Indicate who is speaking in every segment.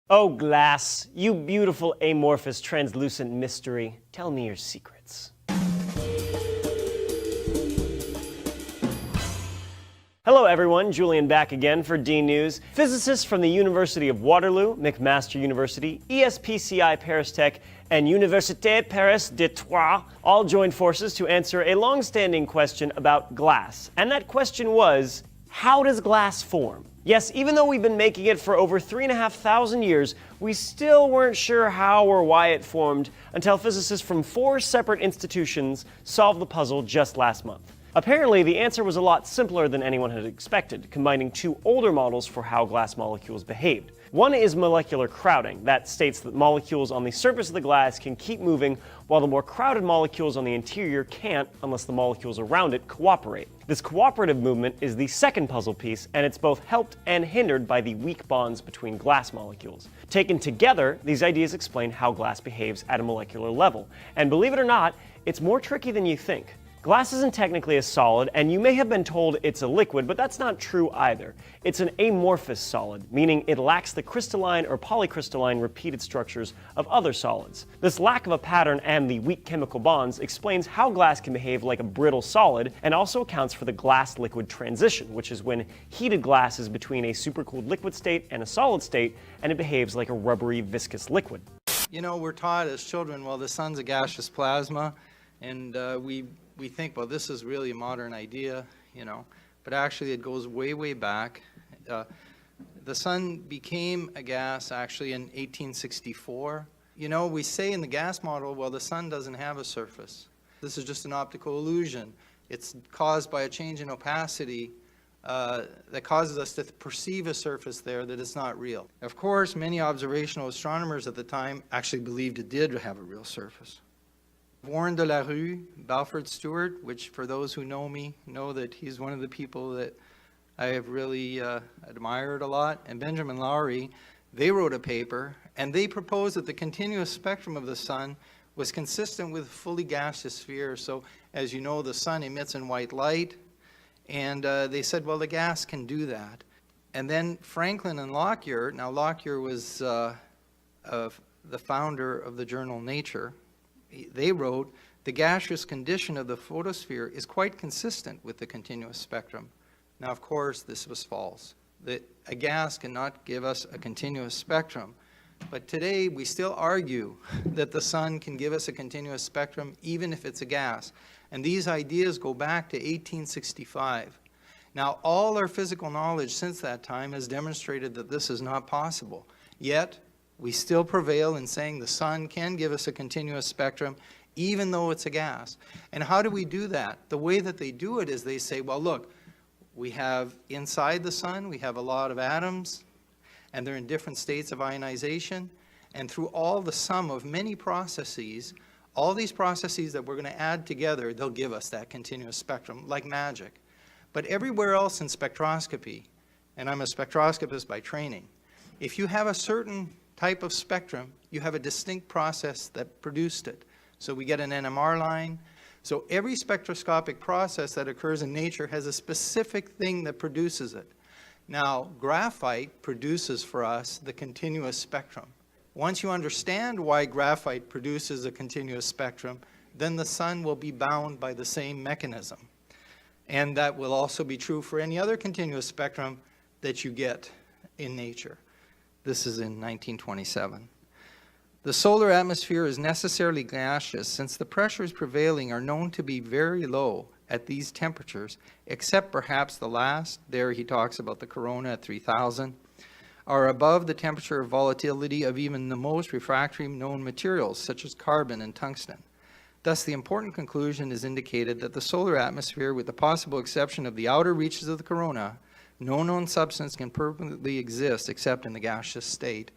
Speaker 1: Oh, glass, you beautiful amorphous translucent mystery, tell me your secrets. Hello everyone, Julian back again for D News. Physicists from the University of Waterloo, McMaster University, ESPCI Paris Tech, and Université Paris de Troyes all joined forces to answer a long-standing question about glass. And that question was, how does glass form? Yes, even though we've been making it for over 3,500 years, we still weren't sure how or why it formed until physicists from 4 separate institutions solved the puzzle just last month. Apparently, the answer was a lot simpler than anyone had expected, combining 2 older models for how glass molecules behaved. One is molecular crowding, that states that molecules on the surface of the glass can keep moving while the more crowded molecules on the interior can't unless the molecules around it cooperate. This cooperative movement is the second puzzle piece, and it's both helped and hindered by the weak bonds between glass molecules. Taken together, these ideas explain how glass behaves at a molecular level. And believe it or not, it's more tricky than you think. Glass isn't technically a solid, and you may have been told it's a liquid, but that's not true either. It's an amorphous solid, meaning it lacks the crystalline or polycrystalline repeated structures of other solids. This lack of a pattern and the weak chemical bonds explains how glass can behave like a brittle solid, and also accounts for the glass-liquid transition, which is when heated glass is between a supercooled liquid state and a solid state, and it behaves like a rubbery, viscous liquid.
Speaker 2: You know, we're taught as children, well, the sun's a gaseous plasma, and we think, well, this is really a modern idea, you know, but actually it goes way, way back. The sun became a gas actually in 1864. You know, we say in the gas model, well, the sun doesn't have a surface. This is just an optical illusion. It's caused by a change in opacity that causes us to perceive a surface there that is not real. Of course, many observational astronomers at the time actually believed it did have a real surface. Warren de la Rue, Balfour Stewart, which for those who know me know that he's one of the people that I have really admired a lot, and Benjamin Lowry, they wrote a paper and they proposed that the continuous spectrum of the sun was consistent with a fully gaseous sphere. So as you know, the sun emits in white light, and they said, well, the gas can do that. And then Franklin and Lockyer, now Lockyer was the founder of the journal Nature. They wrote, the gaseous condition of the photosphere is quite consistent with the continuous spectrum. Now, of course, this was false. A gas cannot give us a continuous spectrum. But today, we still argue that the sun can give us a continuous spectrum, even if it's a gas. And these ideas go back to 1865. Now, all our physical knowledge since that time has demonstrated that this is not possible. Yet, we still prevail in saying the sun can give us a continuous spectrum, even though it's a gas. And how do we do that? The way that they do it is they say, well, look, we have inside the sun, we have a lot of atoms, and they're in different states of ionization. And through all the sum of many processes, all these processes that we're going to add together, they'll give us that continuous spectrum, like magic. But everywhere else in spectroscopy, and I'm a spectroscopist by training, if you have a certain type of spectrum, you have a distinct process that produced it. So we get an NMR line. So every spectroscopic process that occurs in nature has a specific thing that produces it. Now, graphite produces for us the continuous spectrum. Once you understand why graphite produces a continuous spectrum, then the sun will be bound by the same mechanism. And that will also be true for any other continuous spectrum that you get in nature. This is in 1927. The solar atmosphere is necessarily gaseous since the pressures prevailing are known to be very low at these temperatures, except perhaps the last, there he talks about the corona at 3000, are above the temperature of volatility of even the most refractory known materials, such as carbon and tungsten. Thus, the important conclusion is indicated that the solar atmosphere, with the possible exception of the outer reaches of the corona, no known substance can permanently exist except in the gaseous state.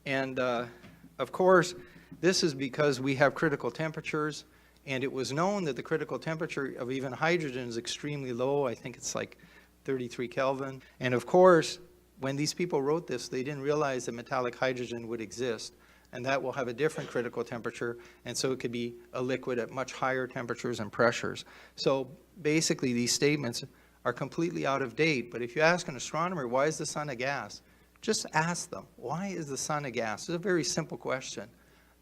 Speaker 2: And of course, this is because we have critical temperatures, and it was known that the critical temperature of even hydrogen is extremely low. I think it's like 33 Kelvin. And of course, when these people wrote this, they didn't realize that metallic hydrogen would exist, and that will have a different critical temperature, and so it could be a liquid at much higher temperatures and pressures. So basically, these statements are completely out of date. But if you ask an astronomer, why is the sun a gas? Just ask them, why is the sun a gas? It's a very simple question.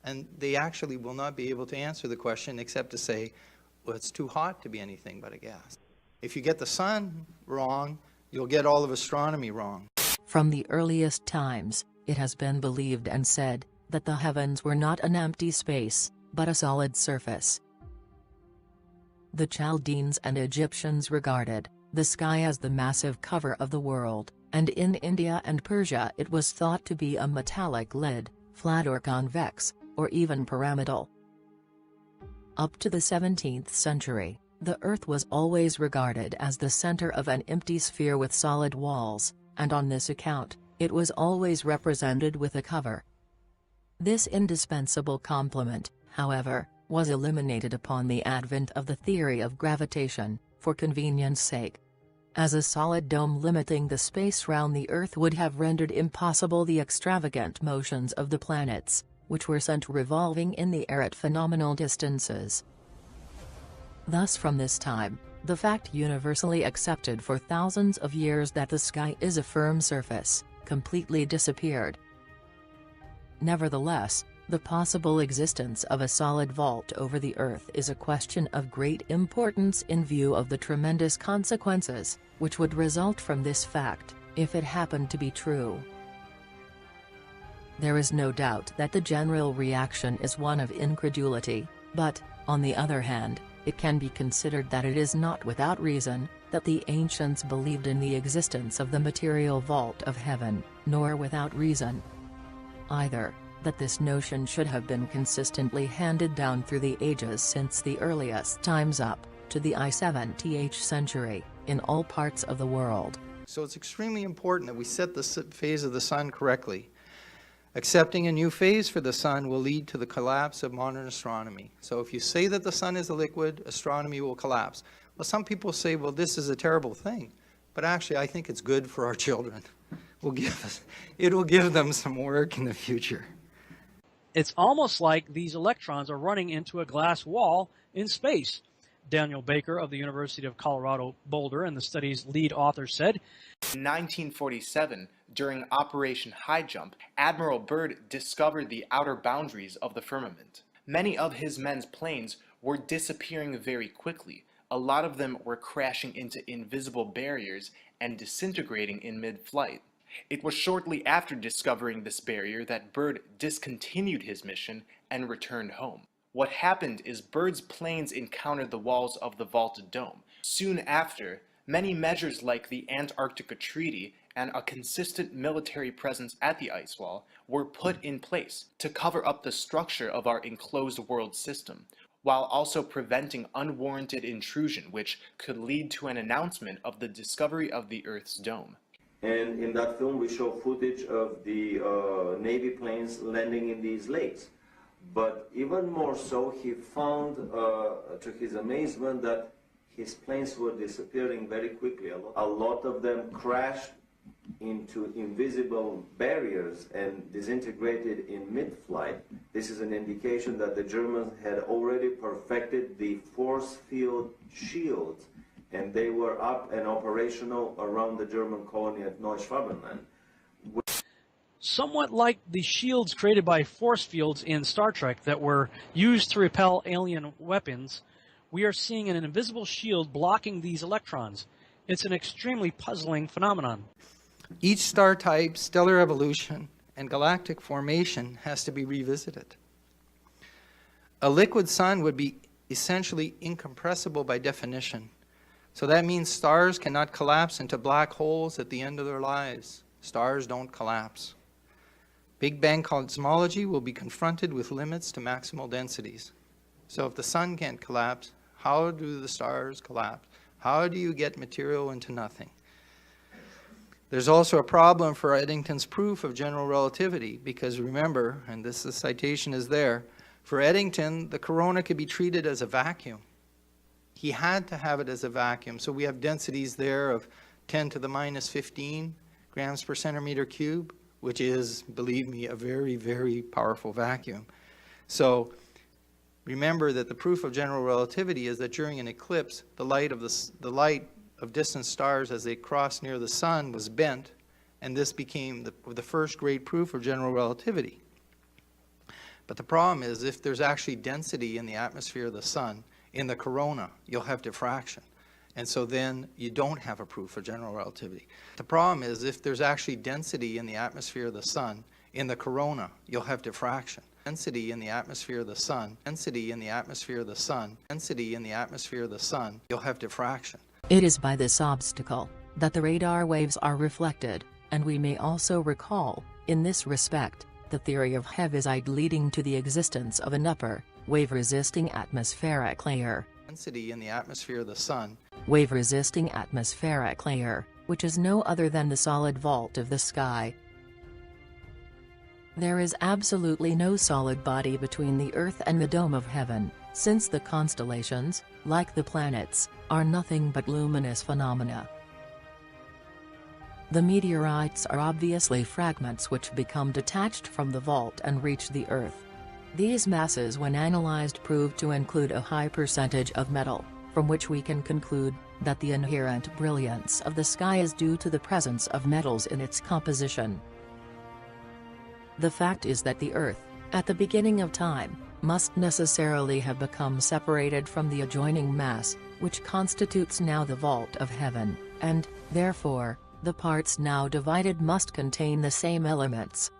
Speaker 2: And they actually will not be able to answer the question except to say, well, it's too hot to be anything but a gas. If you get the sun wrong, you'll get all of astronomy wrong.
Speaker 3: From the earliest times, it has been believed and said that the heavens were not an empty space, but a solid surface. The Chaldeans and Egyptians regarded the sky as the massive cover of the world, and in India and Persia it was thought to be a metallic lid, flat or convex, or even pyramidal. Up to the 17th century, the Earth was always regarded as the center of an empty sphere with solid walls, and on this account, it was always represented with a cover. This indispensable complement, however, was eliminated upon the advent of the theory of gravitation, for convenience sake. As a solid dome limiting the space round the Earth would have rendered impossible the extravagant motions of the planets, which were sent revolving in the air at phenomenal distances. Thus from this time, the fact universally accepted for thousands of years that the sky is a firm surface, completely disappeared. Nevertheless, the possible existence of a solid vault over the Earth is a question of great importance in view of the tremendous consequences which would result from this fact, if it happened to be true. There is no doubt that the general reaction is one of incredulity, but, on the other hand, it can be considered that it is not without reason that the ancients believed in the existence of the material vault of heaven, nor without reason either that this notion should have been consistently handed down through the ages since the earliest times up to the I-70th century, in all parts of the world.
Speaker 2: So it's extremely important that we set the phase of the sun correctly. Accepting a new phase for the sun will lead to the collapse of modern astronomy. So if you say that the sun is a liquid, astronomy will collapse. Well, some people say, well, this is a terrible thing. But actually, I think it's good for our children. It will give them some work in the future.
Speaker 4: It's almost like these electrons are running into a glass wall in space. Daniel Baker of the University of Colorado Boulder and the study's lead author said,
Speaker 5: in 1947, during Operation High Jump, Admiral Byrd discovered the outer boundaries of the firmament. Many of his men's planes were disappearing very quickly. A lot of them were crashing into invisible barriers and disintegrating in mid-flight. It was shortly after discovering this barrier that Byrd discontinued his mission and returned home. What happened is Byrd's planes encountered the walls of the vaulted dome. Soon after, many measures like the Antarctica Treaty and a consistent military presence at the ice wall were put in place to cover up the structure of our enclosed world system, while also preventing unwarranted intrusion which could lead to an announcement of the discovery of the Earth's dome.
Speaker 6: And in that film we show footage of the Navy planes landing in these lakes. But even more so, he found, to his amazement, that his planes were disappearing very quickly. A lot of them crashed into invisible barriers and disintegrated in mid-flight. This is an indication that the Germans had already perfected the force field shields, and they were up and operational around the German colony at Neuschwabenland.
Speaker 4: somewhat like the shields created by force fields in Star Trek that were used to repel alien weapons, we are seeing an invisible shield blocking these electrons. It's an extremely puzzling phenomenon.
Speaker 2: Each star type, stellar evolution, and galactic formation has to be revisited. A liquid sun would be essentially incompressible by definition. So that means stars cannot collapse into black holes at the end of their lives. Stars don't collapse. Big Bang cosmology will be confronted with limits to maximal densities. So if the sun can't collapse, how do the stars collapse? How do you get material into nothing? There's also a problem for Eddington's proof of general relativity, because remember, and the citation is there, for Eddington, the corona could be treated as a vacuum. He had to have it as a vacuum, so we have densities there of 10 to the minus 15 grams per centimeter cube, which is, believe me, a very, very powerful vacuum. So remember that the proof of general relativity is that during an eclipse, the light of distant stars as they crossed near the sun was bent, and this became the first great proof of general relativity. But the problem is, if there's actually density in the atmosphere of the sun, in the corona, you'll have diffraction. And so then you don't have a proof of general relativity. The problem is, if there's actually density in the atmosphere of the sun, in the corona, you'll have diffraction. Density in the atmosphere of the sun, density in the atmosphere of the sun, density in the atmosphere of the sun, you'll have diffraction.
Speaker 3: It is by this obstacle that the radar waves are reflected, and we may also recall, in this respect, the theory of heaviside leading to the existence of an upper, wave-resisting atmospheric layer.
Speaker 2: Density in the atmosphere of the sun,
Speaker 3: Wave-resisting atmospheric layer, which is no other than the solid vault of the sky. There is absolutely no solid body between the Earth and the dome of heaven, since the constellations, like the planets, are nothing but luminous phenomena. The meteorites are obviously fragments which become detached from the vault and reach the Earth. These masses, when analyzed, prove to include a high percentage of metal, from which we can conclude that the inherent brilliance of the sky is due to the presence of metals in its composition. The fact is that the Earth, at the beginning of time, must necessarily have become separated from the adjoining mass, which constitutes now the vault of heaven, and, therefore, the parts now divided must contain the same elements.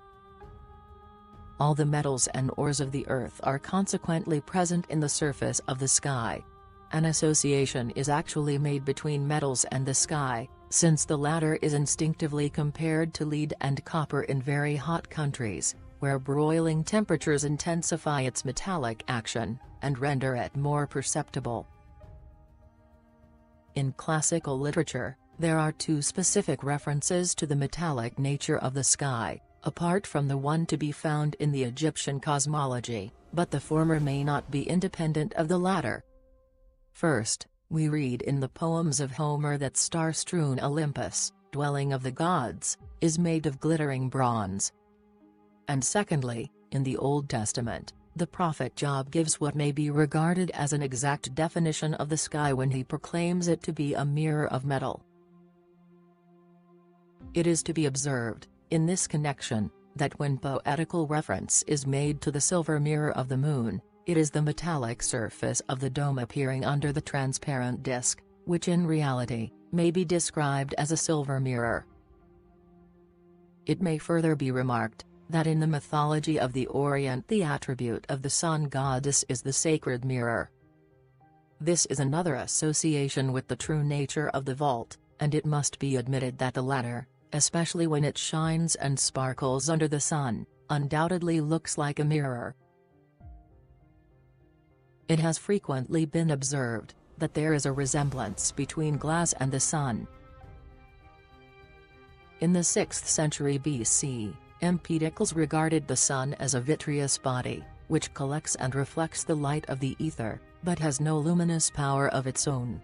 Speaker 3: All the metals and ores of the Earth are consequently present in the surface of the sky. An association is actually made between metals and the sky, since the latter is instinctively compared to lead and copper in very hot countries, where broiling temperatures intensify its metallic action, and render it more perceptible. In classical literature, there are two specific references to the metallic nature of the sky, apart from the one to be found in the Egyptian cosmology, but the former may not be independent of the latter. First, we read in the poems of Homer that star-strewn Olympus, dwelling of the gods, is made of glittering bronze. And secondly, in the Old Testament, the prophet Job gives what may be regarded as an exact definition of the sky when he proclaims it to be a mirror of metal. It is to be observed, in this connection, that when poetical reference is made to the silver mirror of the moon, it is the metallic surface of the dome appearing under the transparent disk, which in reality, may be described as a silver mirror. It may further be remarked, that in the mythology of the Orient the attribute of the sun goddess is the sacred mirror. This is another association with the true nature of the vault, and it must be admitted that the latter, especially when it shines and sparkles under the sun, undoubtedly looks like a mirror. It has frequently been observed that there is a resemblance between glass and the sun. In the 6th century BC, Empedocles regarded the sun as a vitreous body, which collects and reflects the light of the ether, but has no luminous power of its own.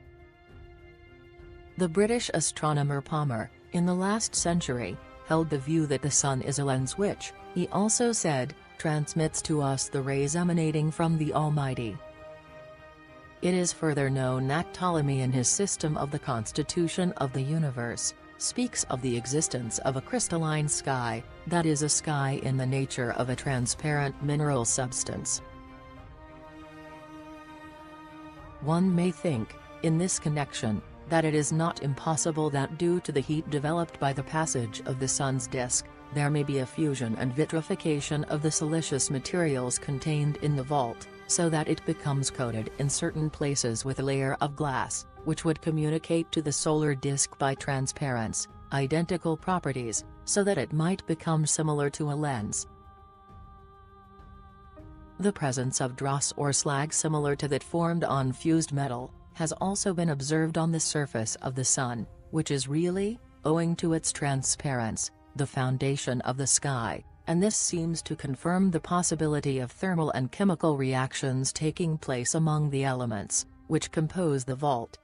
Speaker 3: The British astronomer Palmer, in the last century, held the view that the sun is a lens which, he also said, transmits to us the rays emanating from the Almighty. It is further known that Ptolemy in his system of the constitution of the universe, speaks of the existence of a crystalline sky, that is a sky in the nature of a transparent mineral substance. One may think, in this connection, that it is not impossible that due to the heat developed by the passage of the sun's disk, there may be a fusion and vitrification of the siliceous materials contained in the vault, so that it becomes coated in certain places with a layer of glass, which would communicate to the solar disk by transparence, identical properties, so that it might become similar to a lens. The presence of dross or slag similar to that formed on fused metal, has also been observed on the surface of the sun, which is really, owing to its transparence, the foundation of the sky, and this seems to confirm the possibility of thermal and chemical reactions taking place among the elements, which compose the vault.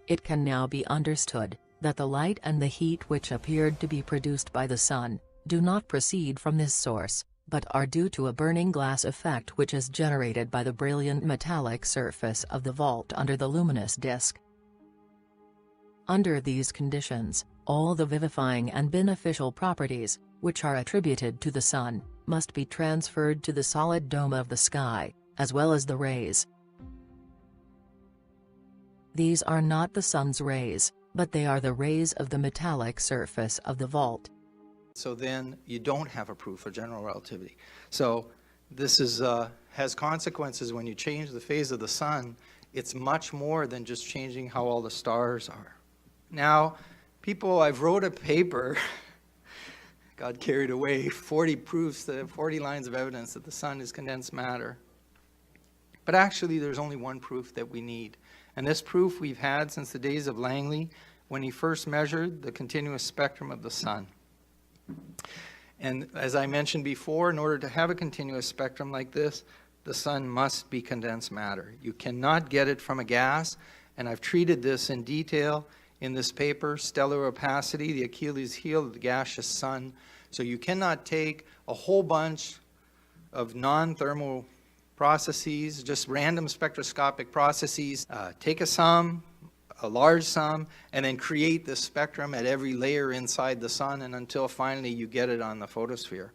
Speaker 3: It can now be understood, that the light and the heat which appeared to be produced by the sun, do not proceed from this source, but are due to a burning glass effect which is generated by the brilliant metallic surface of the vault under the luminous disk. Under these conditions, All the vivifying and beneficial properties, which are attributed to the sun, must be transferred to the solid dome of the sky, as well as the rays. These are not the sun's rays, but they are the rays of the metallic surface of the vault.
Speaker 2: So then you don't have a proof of general relativity. So this has consequences when you change the phase of the sun. It's much more than just changing how all the stars are. Now, I've wrote a paper, got carried away, 40 proofs, 40 lines of evidence that the sun is condensed matter. But actually, there's only one proof that we need. And this proof we've had since the days of Langley, when he first measured the continuous spectrum of the sun. And as I mentioned before, in order to have a continuous spectrum like this, the sun must be condensed matter. You cannot get it from a gas, and I've treated this in detail in this paper, Stellar Opacity, the Achilles heel of the gaseous sun. So you cannot take a whole bunch of non-thermal processes, just random spectroscopic processes, take a large sum, and then create this spectrum at every layer inside the sun, and until finally you get it on the photosphere.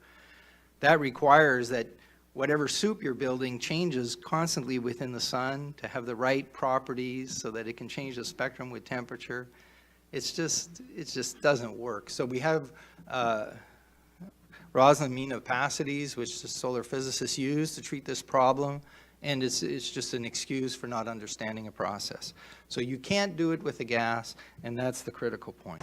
Speaker 2: That requires that whatever soup you're building changes constantly within the sun to have the right properties so that it can change the spectrum with temperature. It just doesn't work. So we have Roslin mean opacities, which the solar physicists use to treat this problem, and it's just an excuse for not understanding a process. So you can't do it with a gas, and that's the critical point.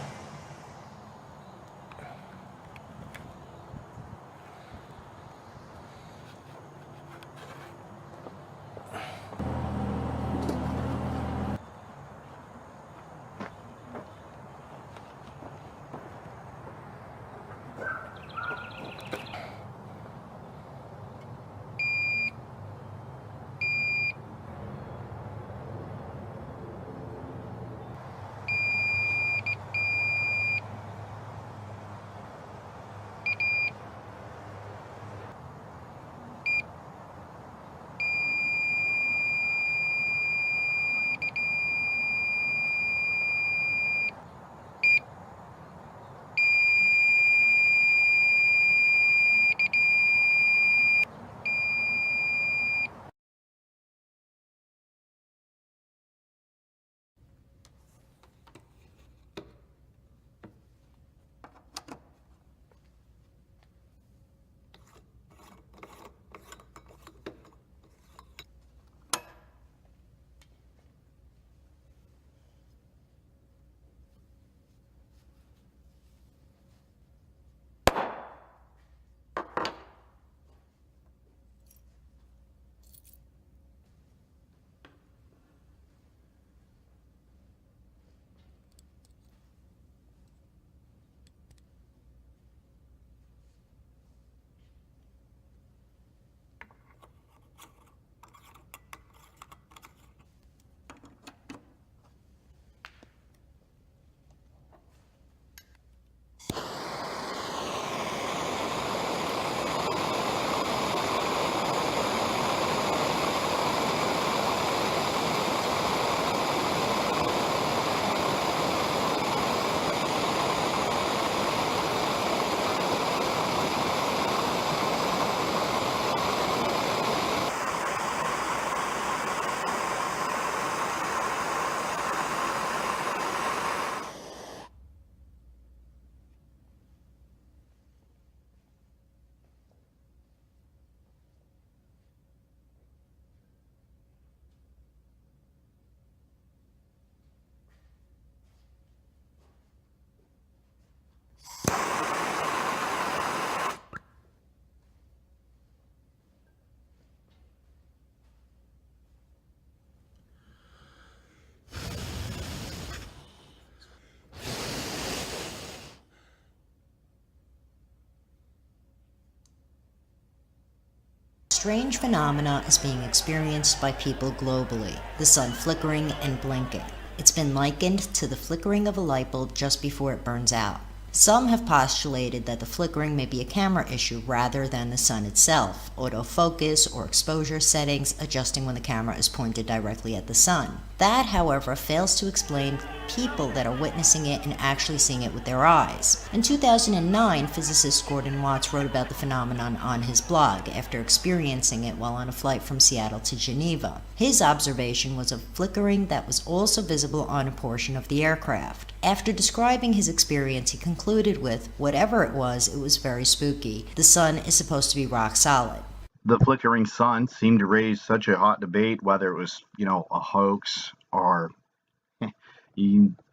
Speaker 7: Strange phenomena is being experienced by people globally, the sun flickering and blinking. It's been likened to the flickering of a light bulb just before it burns out. Some have postulated that the flickering may be a camera issue rather than the sun itself, autofocus or exposure settings adjusting when the camera is pointed directly at the sun. That, however, fails to explain people that are witnessing it and actually seeing it with their eyes. In 2009, physicist Gordon Watts wrote about the phenomenon on his blog after experiencing it while on a flight from Seattle to Geneva. His observation was of flickering that was also visible on a portion of the aircraft. After describing his experience, he concluded with, whatever it was very spooky. The sun is supposed to be rock solid.
Speaker 8: The flickering sun seemed to raise such a hot debate whether it was, a hoax or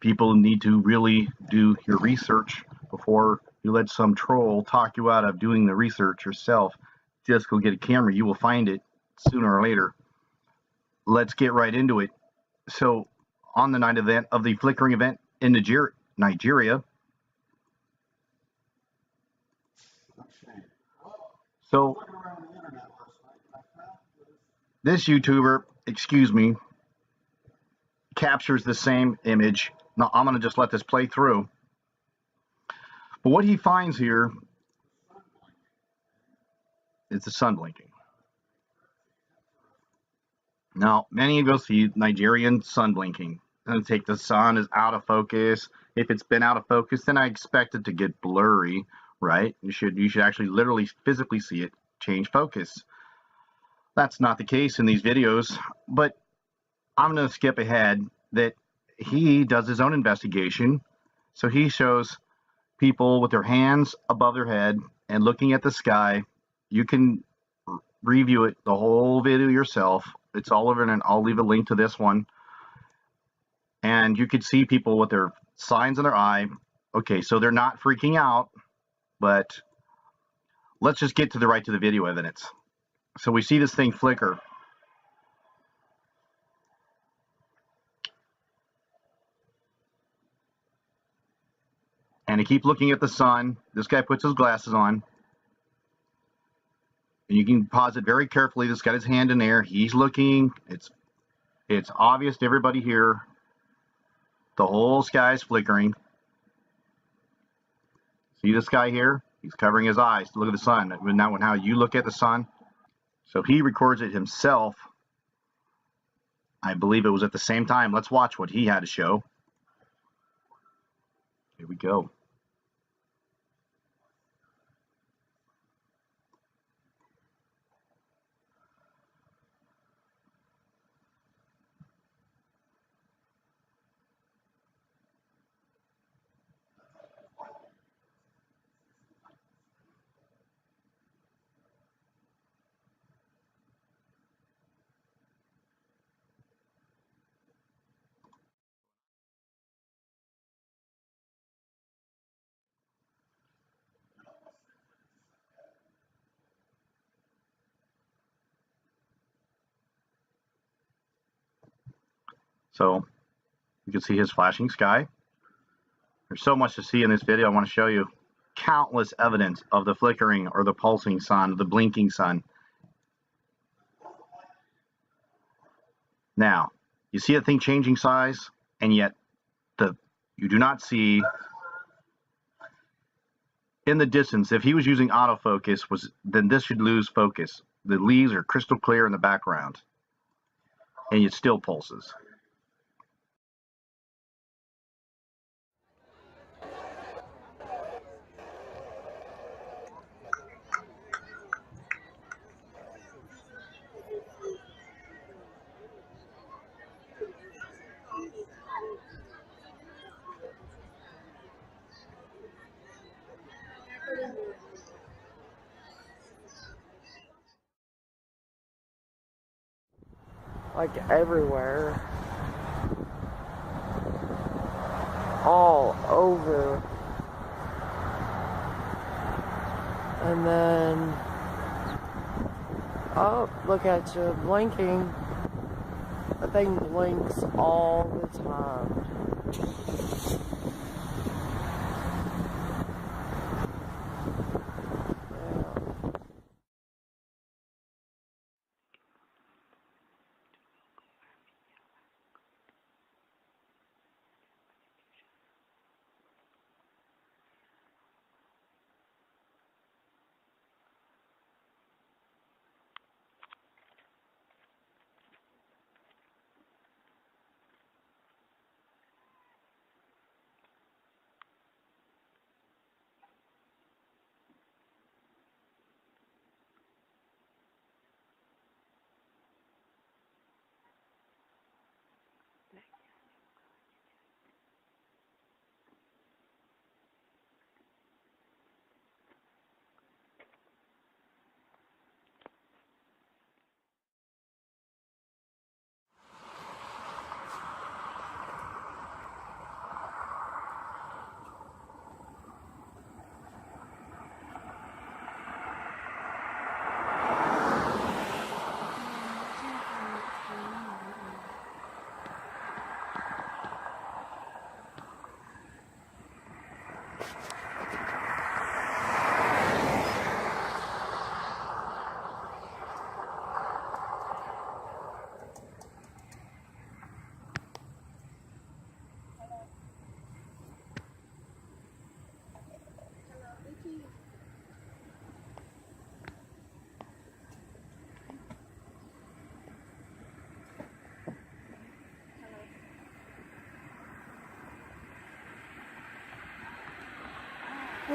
Speaker 8: people need to really do your research before you let some troll talk you out of doing the research yourself. Just go get a camera. You will find it sooner or later. Let's get right into it. So, on the night of the flickering event in Nigeria, so this YouTuber, captures the same image. Now, I'm going to just let this play through. But what he finds here is the sun blinking. Now, many of you see Nigerian sun blinking. And take the sun is out of focus. If it's been out of focus, then I expect it to get blurry, right? You should actually literally physically see it change focus. That's not the case in these videos, but I'm going to skip ahead that he does his own investigation. So he shows people with their hands above their head and looking at the sky. You can review it, the whole video yourself. It's all over, and I'll leave a link to this one. And you could see people with their signs in their eye. Okay, so they're not freaking out, but let's just get to the video evidence. So we see this thing flicker. And I keep looking at the sun. This guy puts his glasses on. And you can pause it very carefully. This got his hand in there. He's looking. It's obvious to everybody here. The whole sky is flickering. See this guy here? He's covering his eyes to look at the sun. Now, how you look at the sun. So he records it himself. I believe it was at the same time. Let's watch what he had to show. Here we go. So you can see his flashing sky. There's so much to see in this video. I want to show you countless evidence of the flickering or the pulsing sun, the blinking sun. Now, you see that thing changing size, and yet you do not see in the distance. If he was using autofocus, then this should lose focus. The leaves are crystal clear in the background, and it still pulses.
Speaker 9: Like everywhere, all over, and then, oh, look at you, blinking. The thing blinks all the time.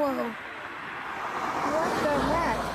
Speaker 10: Whoa. What the heck?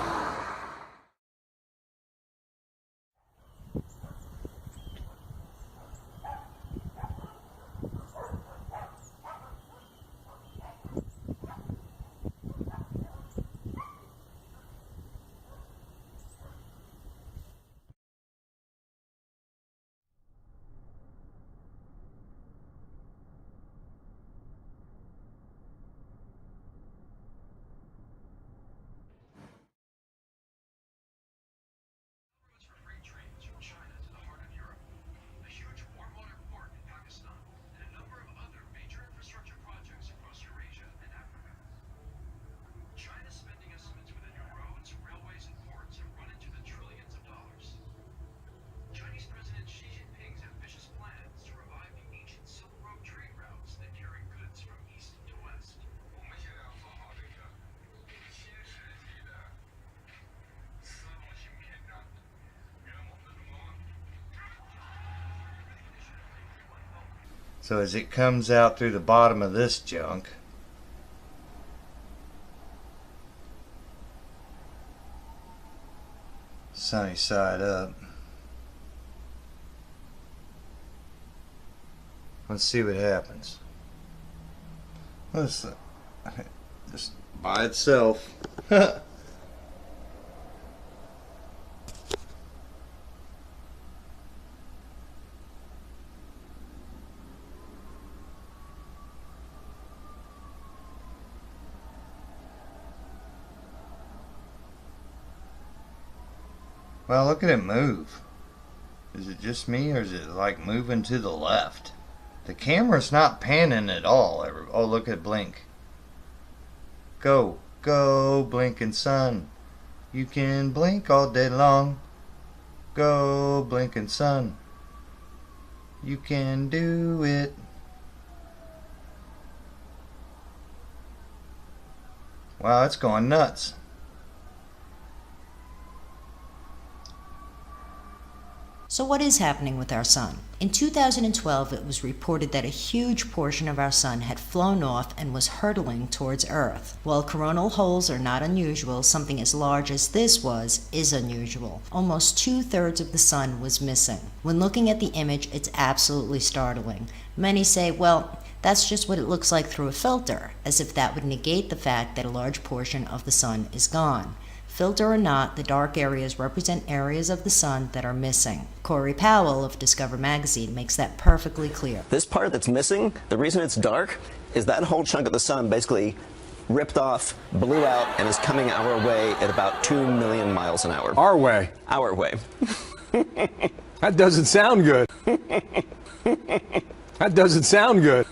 Speaker 11: So as it comes out through the bottom of this junk, sunny side up. Let's see what happens. Let's just by itself. Well, look at it move. Is it just me, or is it like moving to the left? The camera's not panning at all. Oh, look at blink. Go, go, blinking sun. You can blink all day long. Go, blinking sun. You can do it. Wow, it's going nuts.
Speaker 7: So what is happening with our sun? In 2012, it was reported that a huge portion of our sun had flown off and was hurtling towards Earth. While coronal holes are not unusual, something as large as this is unusual. Almost 2/3 of the sun was missing. When looking at the image, it's absolutely startling. Many say, well, that's just what it looks like through a filter, as if that would negate the fact that a large portion of the sun is gone. Filter or not, the dark areas represent areas of the sun that are missing. Corey Powell of Discover Magazine makes that perfectly clear.
Speaker 12: This part that's missing, the reason it's dark, is that whole chunk of the sun basically ripped off, blew out, and is coming our way at about 2 million miles an hour.
Speaker 13: Our way?
Speaker 12: Our way.
Speaker 13: That doesn't sound good. That doesn't sound good.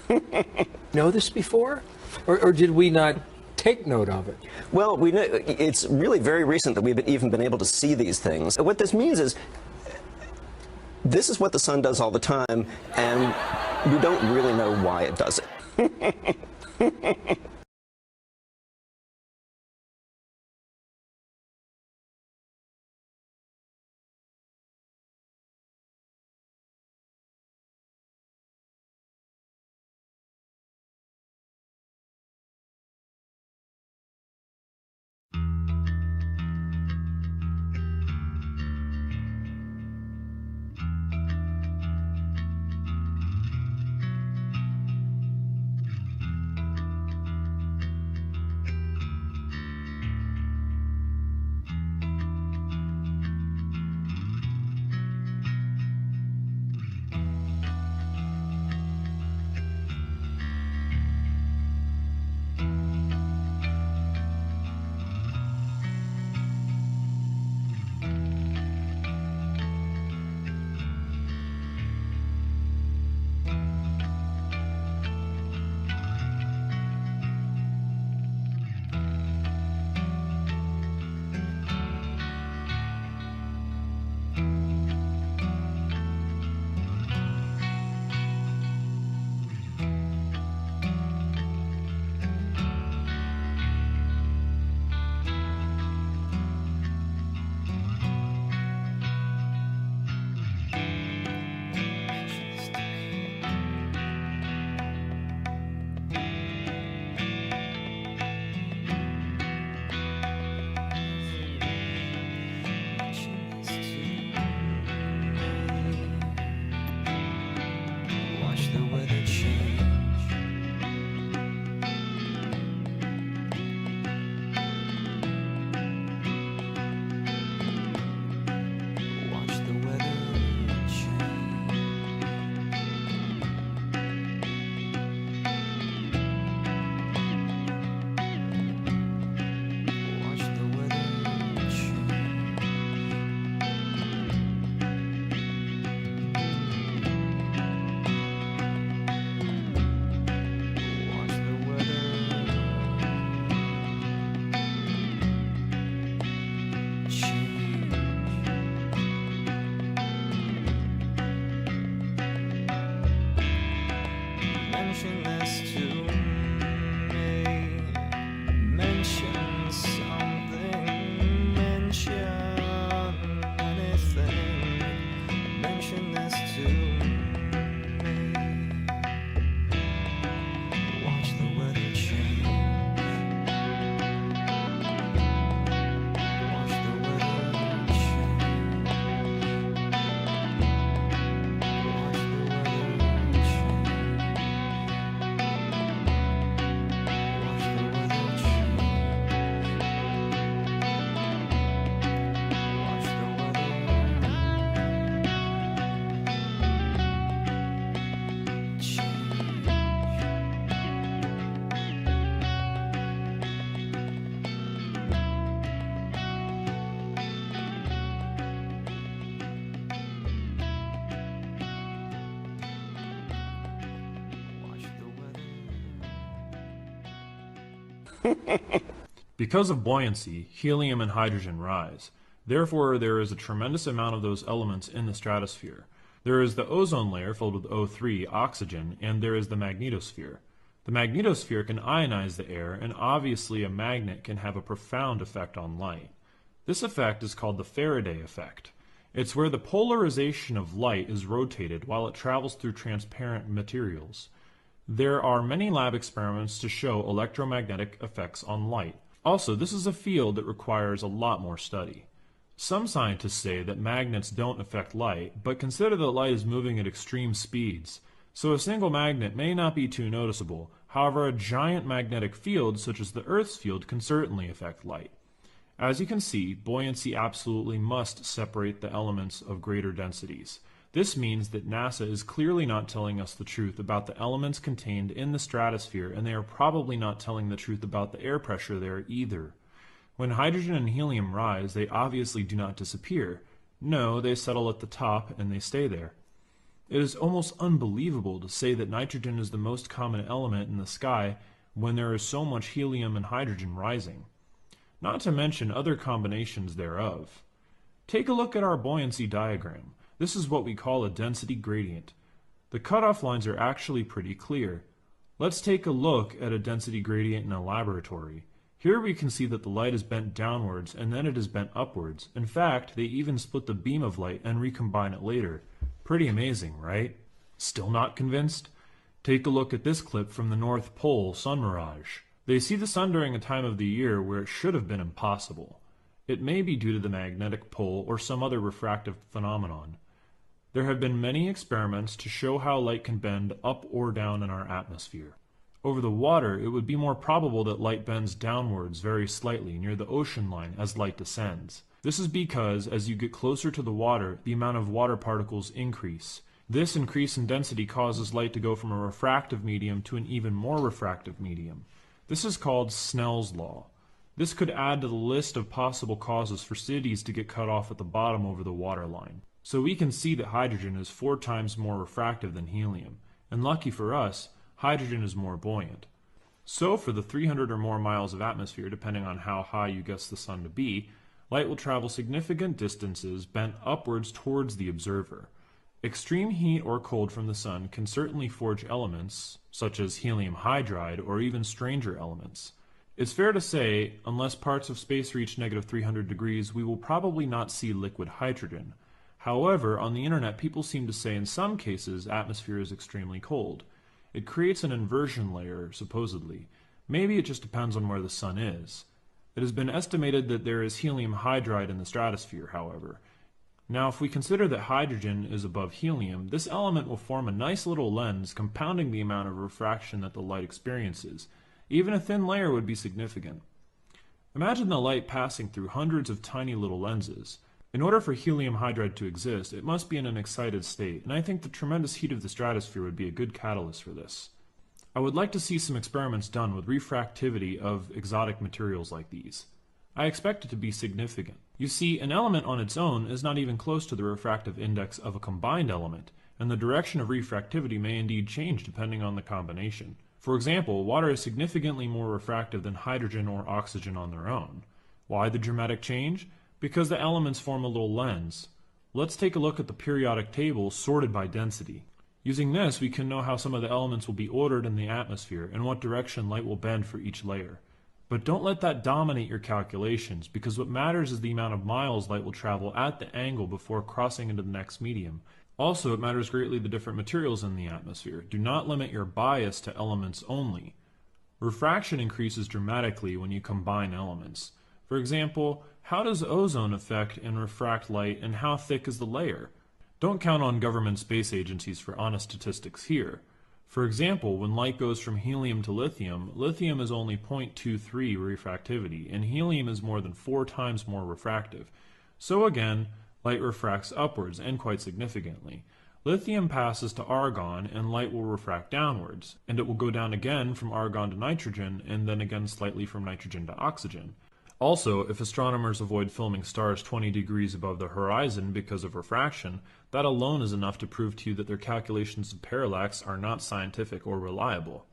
Speaker 13: Know this before? Or did we not take note of it?
Speaker 12: Well, we know it's really very recent that we've even been able to see these things. What this means is this is what the sun does all the time, and we don't really know why it does it.
Speaker 14: Because of buoyancy, helium and hydrogen rise. Therefore, there is a tremendous amount of those elements in the stratosphere. There is the ozone layer filled with O3, oxygen, and there is the magnetosphere. The magnetosphere can ionize the air, and obviously a magnet can have a profound effect on light. This effect is called the Faraday effect. It's where the polarization of light is rotated while it travels through transparent materials. There are many lab experiments to show electromagnetic effects on light. Also, this is a field that requires a lot more study. Some scientists say that magnets don't affect light, but consider that light is moving at extreme speeds. So a single magnet may not be too noticeable. However, a giant magnetic field, such as the Earth's field, can certainly affect light. As you can see, buoyancy absolutely must separate the elements of greater densities. This means that NASA is clearly not telling us the truth about the elements contained in the stratosphere, and they are probably not telling the truth about the air pressure there either. When hydrogen and helium rise, they obviously do not disappear. No, they settle at the top and they stay there. It is almost unbelievable to say that nitrogen is the most common element in the sky when there is so much helium and hydrogen rising. Not to mention other combinations thereof. Take a look at our buoyancy diagram. This is what we call a density gradient. The cutoff lines are actually pretty clear. Let's take a look at a density gradient in a laboratory. Here we can see that the light is bent downwards and then it is bent upwards. In fact, they even split the beam of light and recombine it later. Pretty amazing, right? Still not convinced? Take a look at this clip from the North Pole sun mirage. They see the sun during a time of the year where it should have been impossible. It may be due to the magnetic pole or some other refractive phenomenon. There have been many experiments to show how light can bend up or down in our atmosphere. Over the water, it would be more probable that light bends downwards very slightly near the ocean line as light descends. This is because, as you get closer to the water, the amount of water particles increase. This increase in density causes light to go from a refractive medium to an even more refractive medium. This is called Snell's law. This could add to the list of possible causes for cities to get cut off at the bottom over the water line. So we can see that hydrogen is 4 times more refractive than helium, and lucky for us, hydrogen is more buoyant. So for the 300 or more miles of atmosphere, depending on how high you guess the sun to be, light will travel significant distances bent upwards towards the observer. Extreme heat or cold from the sun can certainly forge elements, such as helium hydride or even stranger elements. It's fair to say, unless parts of space reach negative 300 degrees, we will probably not see liquid hydrogen. However, on the internet, people seem to say in some cases atmosphere is extremely cold. It creates an inversion layer, supposedly. Maybe it just depends on where the sun is. It has been estimated that there is helium hydride in the stratosphere, however. Now, if we consider that hydrogen is above helium, this element will form a nice little lens compounding the amount of refraction that the light experiences. Even a thin layer would be significant. Imagine the light passing through hundreds of tiny little lenses. In order for helium hydride to exist, it must be in an excited state, and I think the tremendous heat of the stratosphere would be a good catalyst for this. I would like to see some experiments done with refractivity of exotic materials like these. I expect it to be significant. You see, an element on its own is not even close to the refractive index of a combined element, and the direction of refractivity may indeed change depending on the combination. For example, water is significantly more refractive than hydrogen or oxygen on their own. Why the dramatic change? Because the elements form a little lens. Let's take a look at the periodic table sorted by density. Using this, we can know how some of the elements will be ordered in the atmosphere and what direction light will bend for each layer. But don't let that dominate your calculations, because what matters is the amount of miles light will travel at the angle before crossing into the next medium. Also, it matters greatly the different materials in the atmosphere. Do not limit your bias to elements only. Refraction increases dramatically when you combine elements. For example, how does ozone affect and refract light, and how thick is the layer? Don't count on government space agencies for honest statistics here. For example, when light goes from helium to lithium, lithium is only 0.23 refractivity, and helium is more than 4 times more refractive. So again, light refracts upwards, and quite significantly. Lithium passes to argon, and light will refract downwards, and it will go down again from argon to nitrogen, and then again slightly from nitrogen to oxygen. Also, if astronomers avoid filming stars 20 degrees above the horizon because of refraction, that alone is enough to prove to you that their calculations of parallax are not scientific or reliable.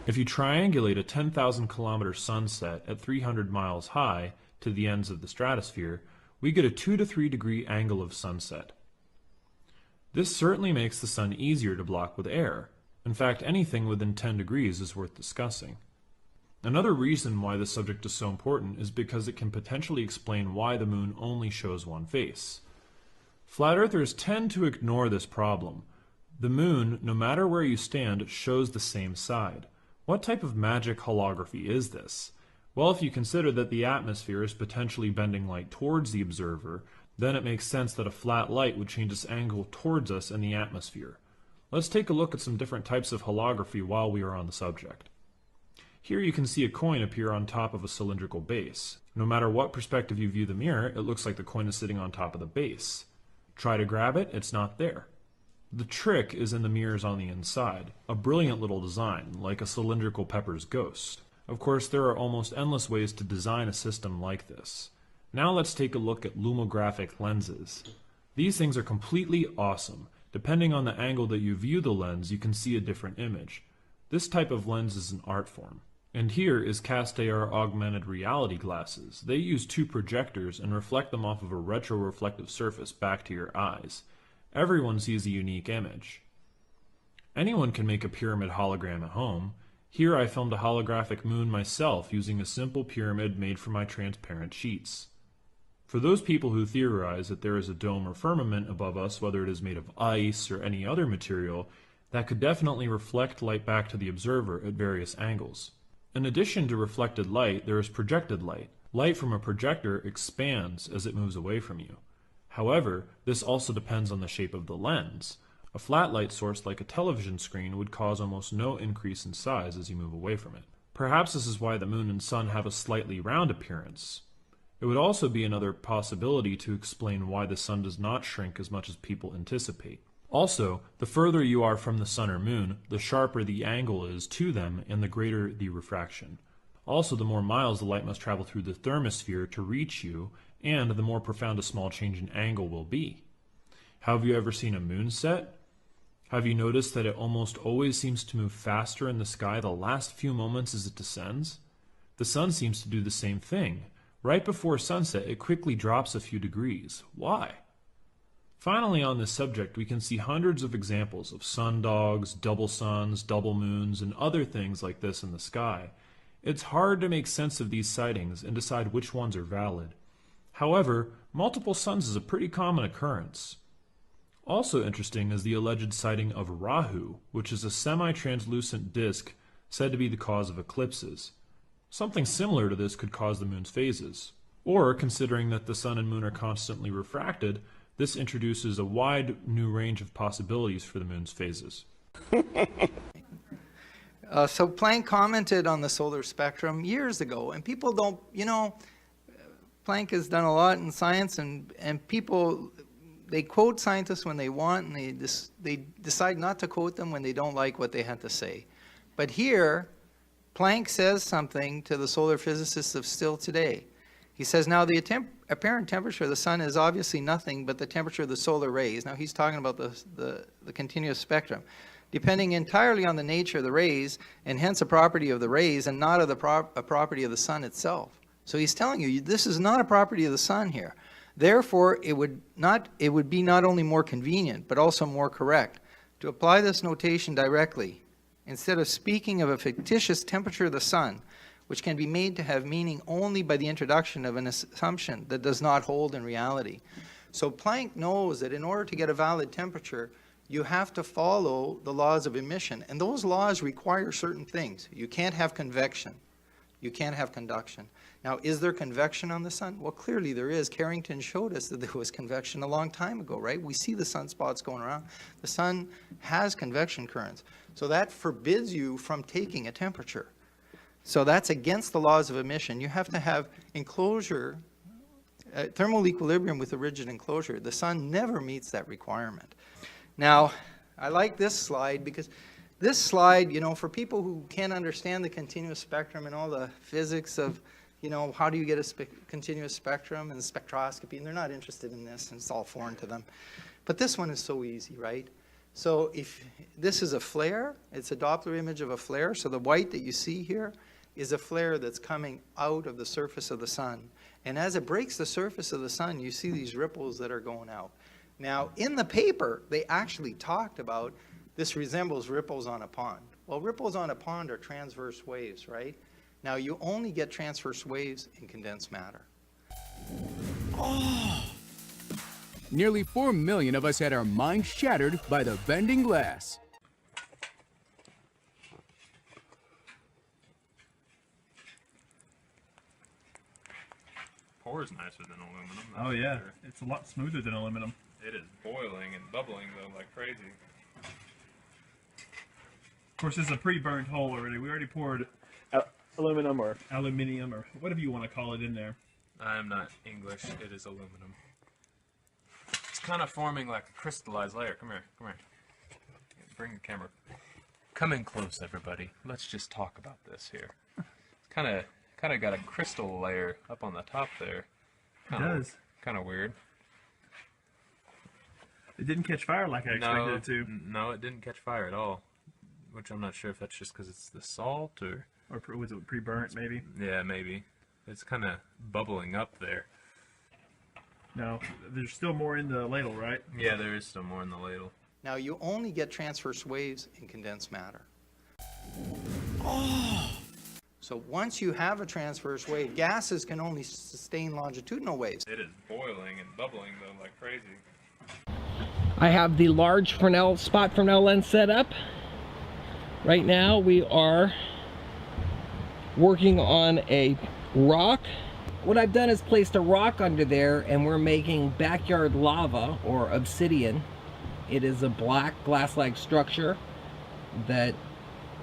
Speaker 14: If you triangulate a 10,000 kilometer sunset at 300 miles high to the ends of the stratosphere, we get a 2 to 3 degree angle of sunset. This certainly makes the sun easier to block with air. In fact, anything within 10 degrees is worth discussing. Another reason why this subject is so important is because it can potentially explain why the moon only shows one face. Flat earthers tend to ignore this problem. The moon, no matter where you stand, shows the same side. What type of magic holography is this? Well, if you consider that the atmosphere is potentially bending light towards the observer, then it makes sense that a flat light would change its angle towards us in the atmosphere. Let's take a look at some different types of holography while we are on the subject. Here you can see a coin appear on top of a cylindrical base. No matter what perspective you view the mirror, it looks like the coin is sitting on top of the base. Try to grab it, it's not there. The trick is in the mirrors on the inside, a brilliant little design, like a cylindrical pepper's ghost. Of course, there are almost endless ways to design a system like this. Now let's take a look at lumographic lenses. These things are completely awesome. Depending on the angle that you view the lens, you can see a different image. This type of lens is an art form. And here is Castayer augmented reality glasses. They use two projectors and reflect them off of a retroreflective surface back to your eyes. Everyone sees a unique image. Anyone can make a pyramid hologram at home. Here I filmed a holographic moon myself using a simple pyramid made from my transparent sheets. For those people who theorize that there is a dome or firmament above us, whether it is made of ice or any other material, that could definitely reflect light back to the observer at various angles. In addition to reflected light, there is projected light. Light from a projector expands as it moves away from you. However, this also depends on the shape of the lens. A flat light source like a television screen would cause almost no increase in size as you move away from it. Perhaps this is why the moon and sun have a slightly round appearance. It would also be another possibility to explain why the sun does not shrink as much as people anticipate. Also, the further you are from the sun or moon, the sharper the angle is to them and the greater the refraction. Also, the more miles the light must travel through the thermosphere to reach you, and the more profound a small change in angle will be. Have you ever seen a moon set? Have you noticed that it almost always seems to move faster in the sky the last few moments as it descends? The sun seems to do the same thing. Right before sunset, it quickly drops a few degrees. Why? Finally, on this subject, we can see hundreds of examples of sundogs, double suns, double moons, and other things like this in the sky. It's hard to make sense of these sightings and decide which ones are valid. However, multiple suns is a pretty common occurrence. Also interesting is the alleged sighting of Rahu, which is a semi-translucent disk said to be the cause of eclipses. Something similar to this could cause the moon's phases. Or, considering that the sun and moon are constantly refracted, this introduces a wide new range of possibilities for the moon's phases.
Speaker 2: So Planck commented on the solar spectrum years ago, and people don't, Planck has done a lot in science, and people, they quote scientists when they want, and they decide not to quote them when they don't like what they had to say. But here, Planck says something to the solar physicists of still today. He says, now the apparent temperature of the sun is obviously nothing but the temperature of the solar rays. Now he's talking about the continuous spectrum. Depending entirely on the nature of the rays, and hence a property of the rays, and not of a property of the sun itself. So he's telling you, this is not a property of the sun here. Therefore, it would be not only more convenient, but also more correct to apply this notation directly, instead of speaking of a fictitious temperature of the sun, which can be made to have meaning only by the introduction of an assumption that does not hold in reality. So Planck knows that in order to get a valid temperature, you have to follow the laws of emission. And those laws require certain things. You can't have convection. You can't have conduction. Now, is there convection on the sun? Well, clearly there is. Carrington showed us that there was convection a long time ago, right? We see the sunspots going around. The sun has convection currents. So that forbids you from taking a temperature. So that's against the laws of emission. You have to have enclosure, thermal equilibrium with a rigid enclosure. The sun never meets that requirement. Now, I like this slide because this slide, for people who can't understand the continuous spectrum and all the physics of, how do you get a continuous spectrum and spectroscopy, and they're not interested in this, and it's all foreign to them. But this one is so easy, right? So if this is a flare, it's a Doppler image of a flare. So the white that you see here is a flare that's coming out of the surface of the sun. And as it breaks the surface of the sun, you see these ripples that are going out. Now, in the paper, they actually talked about this resembles ripples on a pond. Well, ripples on a pond are transverse waves, right? Now, you only get transverse waves in condensed matter.
Speaker 15: Nearly 4 million of us had our minds shattered by the bending glass.
Speaker 16: Pour is nicer than aluminum.
Speaker 14: Oh yeah, it's a lot smoother than aluminum.
Speaker 16: It is boiling and bubbling though like crazy.
Speaker 14: Of course, this is a pre-burned hole already. We already poured
Speaker 1: Aluminum or
Speaker 14: aluminium or whatever you want to call it in there.
Speaker 16: I am not English. It is aluminum. It's kind of forming like a crystallized layer. Come here, come here. Bring the camera. Come in close, everybody. Let's just talk about this here. It's kind of got a crystal layer up on the top there.
Speaker 14: It does.
Speaker 16: Kind of weird.
Speaker 14: It didn't catch fire like I expected it to.
Speaker 16: No, it didn't catch fire at all. Which I'm not sure if that's just because it's the salt or
Speaker 14: was it pre-burnt maybe?
Speaker 16: Yeah, maybe. It's kind of bubbling up there.
Speaker 14: No, there's still more in the ladle, right?
Speaker 16: Yeah, there is still more in the ladle.
Speaker 2: Now, you only get transverse waves in condensed matter. So once you have a transverse wave, gases can only sustain longitudinal waves.
Speaker 16: It is boiling and bubbling though like crazy.
Speaker 9: I have the large spot Fresnel lens set up. Right now we are working on a rock. What I've done is placed a rock under there, and we're making backyard lava or obsidian. It is a black glass-like structure that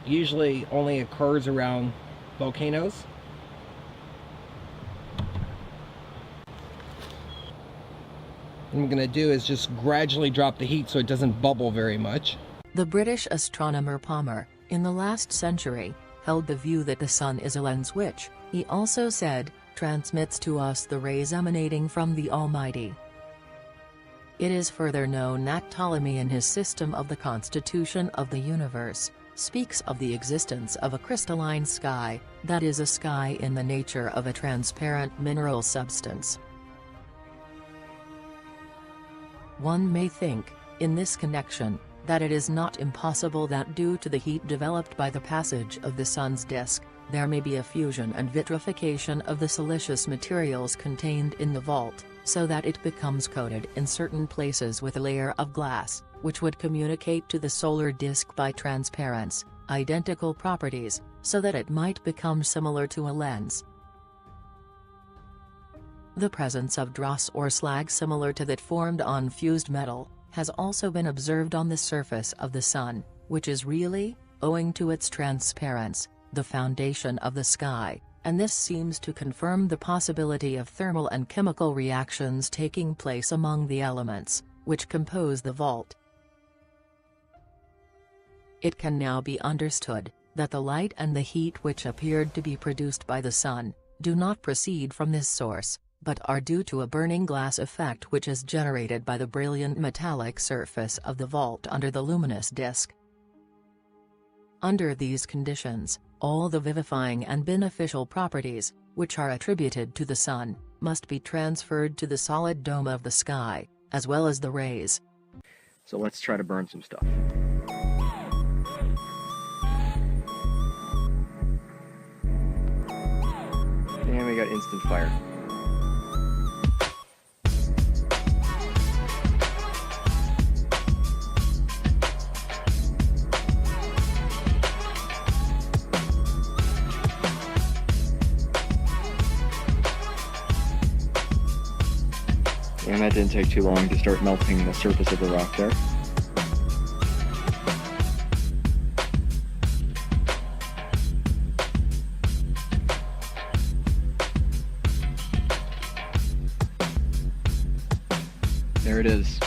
Speaker 9: usually only occurs around volcanoes. What I'm going to do is just gradually drop the heat so it doesn't bubble very much.
Speaker 3: The British astronomer Palmer, in the last century, held the view that the sun is a lens which, he also said, transmits to us the rays emanating from the Almighty. It is further known that Ptolemy in his system of the constitution of the universe, speaks of the existence of a crystalline sky, that is a sky in the nature of a transparent mineral substance. One may think, in this connection, that it is not impossible that due to the heat developed by the passage of the sun's disk, there may be a fusion and vitrification of the siliceous materials contained in the vault, so that it becomes coated in certain places with a layer of glass, which would communicate to the solar disk by transparence, identical properties, so that it might become similar to a lens. The presence of dross or slag similar to that formed on fused metal, has also been observed on the surface of the sun, which is really, owing to its transparence, the foundation of the sky, and this seems to confirm the possibility of thermal and chemical reactions taking place among the elements, which compose the vault. It can now be understood, that the light and the heat which appeared to be produced by the sun, do not proceed from this source, but are due to a burning glass effect which is generated by the brilliant metallic surface of the vault under the luminous disk. Under these conditions, all the vivifying and beneficial properties, which are attributed to the sun, must be transferred to the solid dome of the sky, as well as the rays.
Speaker 17: So let's try to burn some stuff. And we got instant fire. And that didn't take too long to start melting the surface of the rock there. There it is.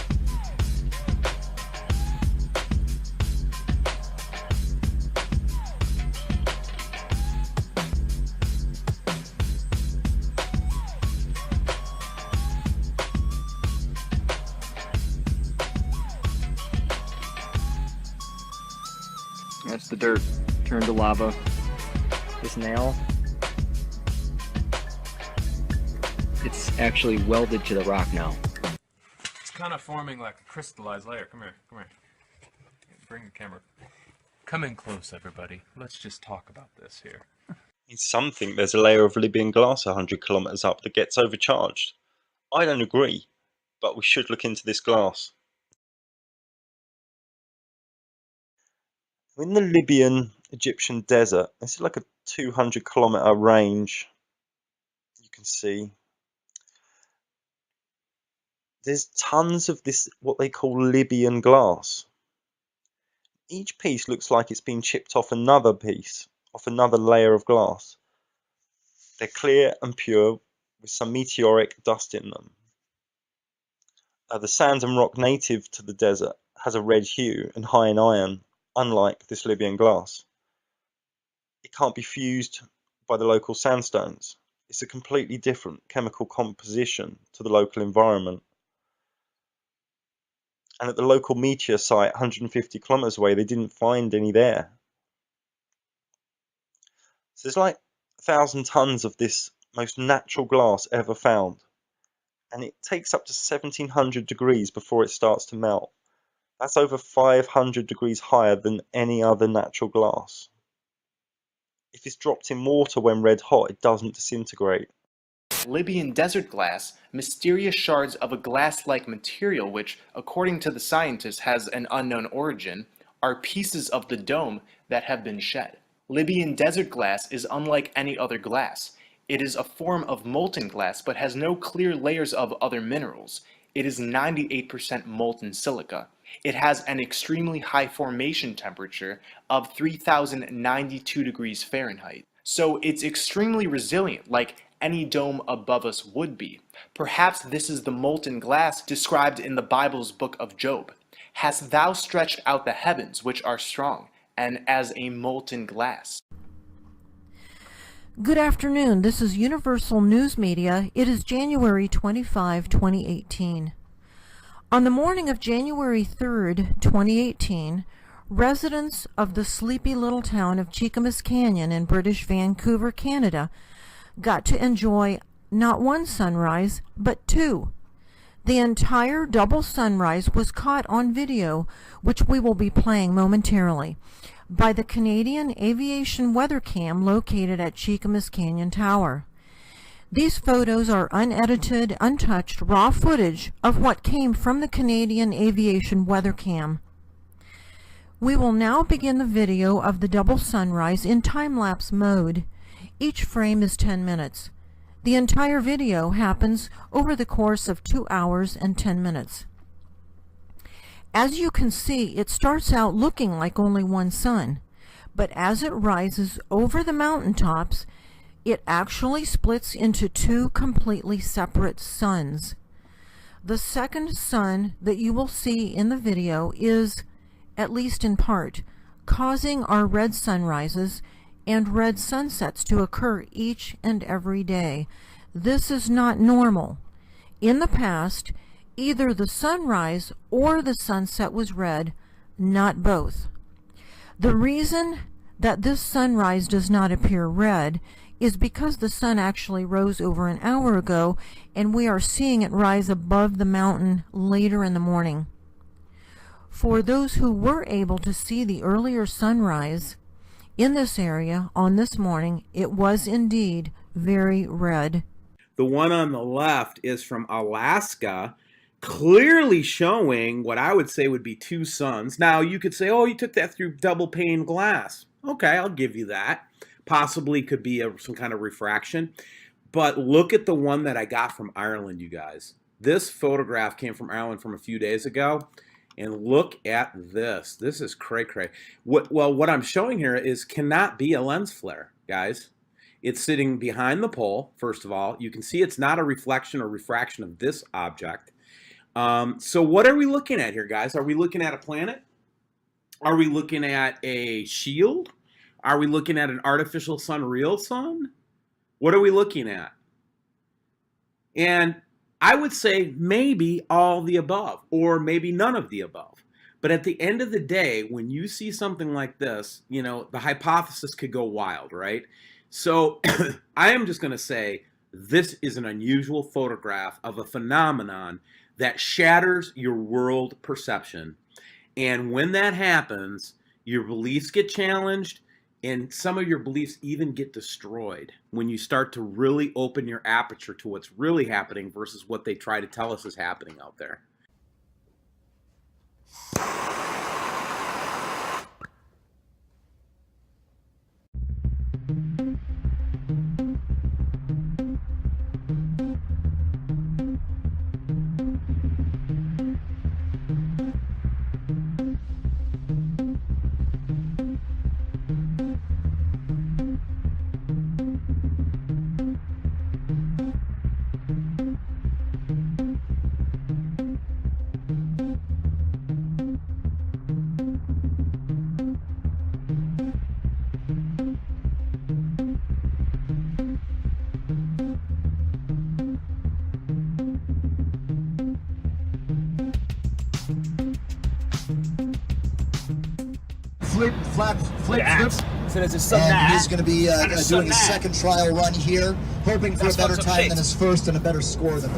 Speaker 17: That's the dirt turned to lava. This nail, it's actually welded to the rock now.
Speaker 16: It's kind of forming like a crystallized layer. Come here, come here. Bring the camera. Come in close, everybody. Let's just talk about this here.
Speaker 18: Some think there's a layer of Libyan glass 100 kilometers up that gets overcharged. I don't agree, but we should look into this glass. In the Libyan Egyptian desert, this is like a 200 kilometer range. You can see there's tons of this, what they call Libyan glass. Each piece looks like it's been chipped off another piece, off another layer of glass. They're clear and pure with some meteoric dust in them. The sand and rock native to the desert has a red hue and high in iron, unlike this Libyan glass. It can't be fused by the local sandstones. It's a completely different chemical composition to the local environment. And at the local meteor site 150 kilometers away, they didn't find any there. So there's like 1,000 tons of this most natural glass ever found. And it takes up to 1700 degrees before it starts to melt. That's over 500 degrees higher than any other natural glass. If it's dropped in water when red hot, it doesn't disintegrate.
Speaker 5: Libyan desert glass, mysterious shards of a glass-like material which, according to the scientists, has an unknown origin, are pieces of the dome that have been shed. Libyan desert glass is unlike any other glass. It is a form of molten glass but has no clear layers of other minerals. It is 98% molten silica. It has an extremely high formation temperature of 3092 degrees Fahrenheit. So it's extremely resilient, like any dome above us would be. Perhaps this is the molten glass described in the Bible's book of Job. Hast thou stretched out the heavens, which are strong, and as a molten glass?
Speaker 19: Good afternoon. This is Universal News Media. It is January 25, 2018. On the morning of January 3rd, 2018, residents of the sleepy little town of Cheakamus Canyon in British Vancouver, Canada, got to enjoy not one sunrise, but two. The entire double sunrise was caught on video, which we will be playing momentarily, by the Canadian Aviation Weather Cam located at Cheakamus Canyon Tower. These photos are unedited, untouched, raw footage of what came from the Canadian Aviation Weather Cam. We will now begin the video of the double sunrise in time-lapse mode. Each frame is 10 minutes. The entire video happens over the course of 2 hours and 10 minutes. As you can see, it starts out looking like only one sun, but as it rises over the mountaintops, it actually splits into two completely separate suns. The second sun that you will see in the video is, at least in part, causing our red sunrises and red sunsets to occur each and every day. This is not normal. In the past, either the sunrise or the sunset was red, not both. The reason that this sunrise does not appear red is because the sun actually rose over an hour ago and we are seeing it rise above the mountain later in the morning. For those who were able to see the earlier sunrise in this area on this morning, it was indeed very red.
Speaker 20: The one on the left is from Alaska, clearly showing what I would say would be two suns. Now, you could say, oh, you took that through double pane glass. Okay, I'll give you that. Possibly could be some kind of refraction. But look at the one that I got from Ireland, you guys. This photograph came from Ireland from a few days ago. And look at this. This is cray-cray. What I'm showing here cannot be a lens flare, guys. It's sitting behind the pole, first of all. You can see it's not a reflection or refraction of this object. So what are we looking at here, guys? Are we looking at a planet? Are we looking at a shield? Are we looking at an artificial sun, real sun? What are we looking at? And I would say maybe all the above, or maybe none of the above. But at the end of the day, when you see something like this, you know, the hypothesis could go wild, right? So I am just going to say this is an unusual photograph of a phenomenon that shatters your world perception. And when that happens, your beliefs get challenged, and some of your beliefs even get destroyed when you start to really open your aperture to what's really happening versus what they try to tell us is happening out there.
Speaker 21: Flip. So there's a sun and he's going to be doing a second trial run here, hoping for a better time than his first and a better score than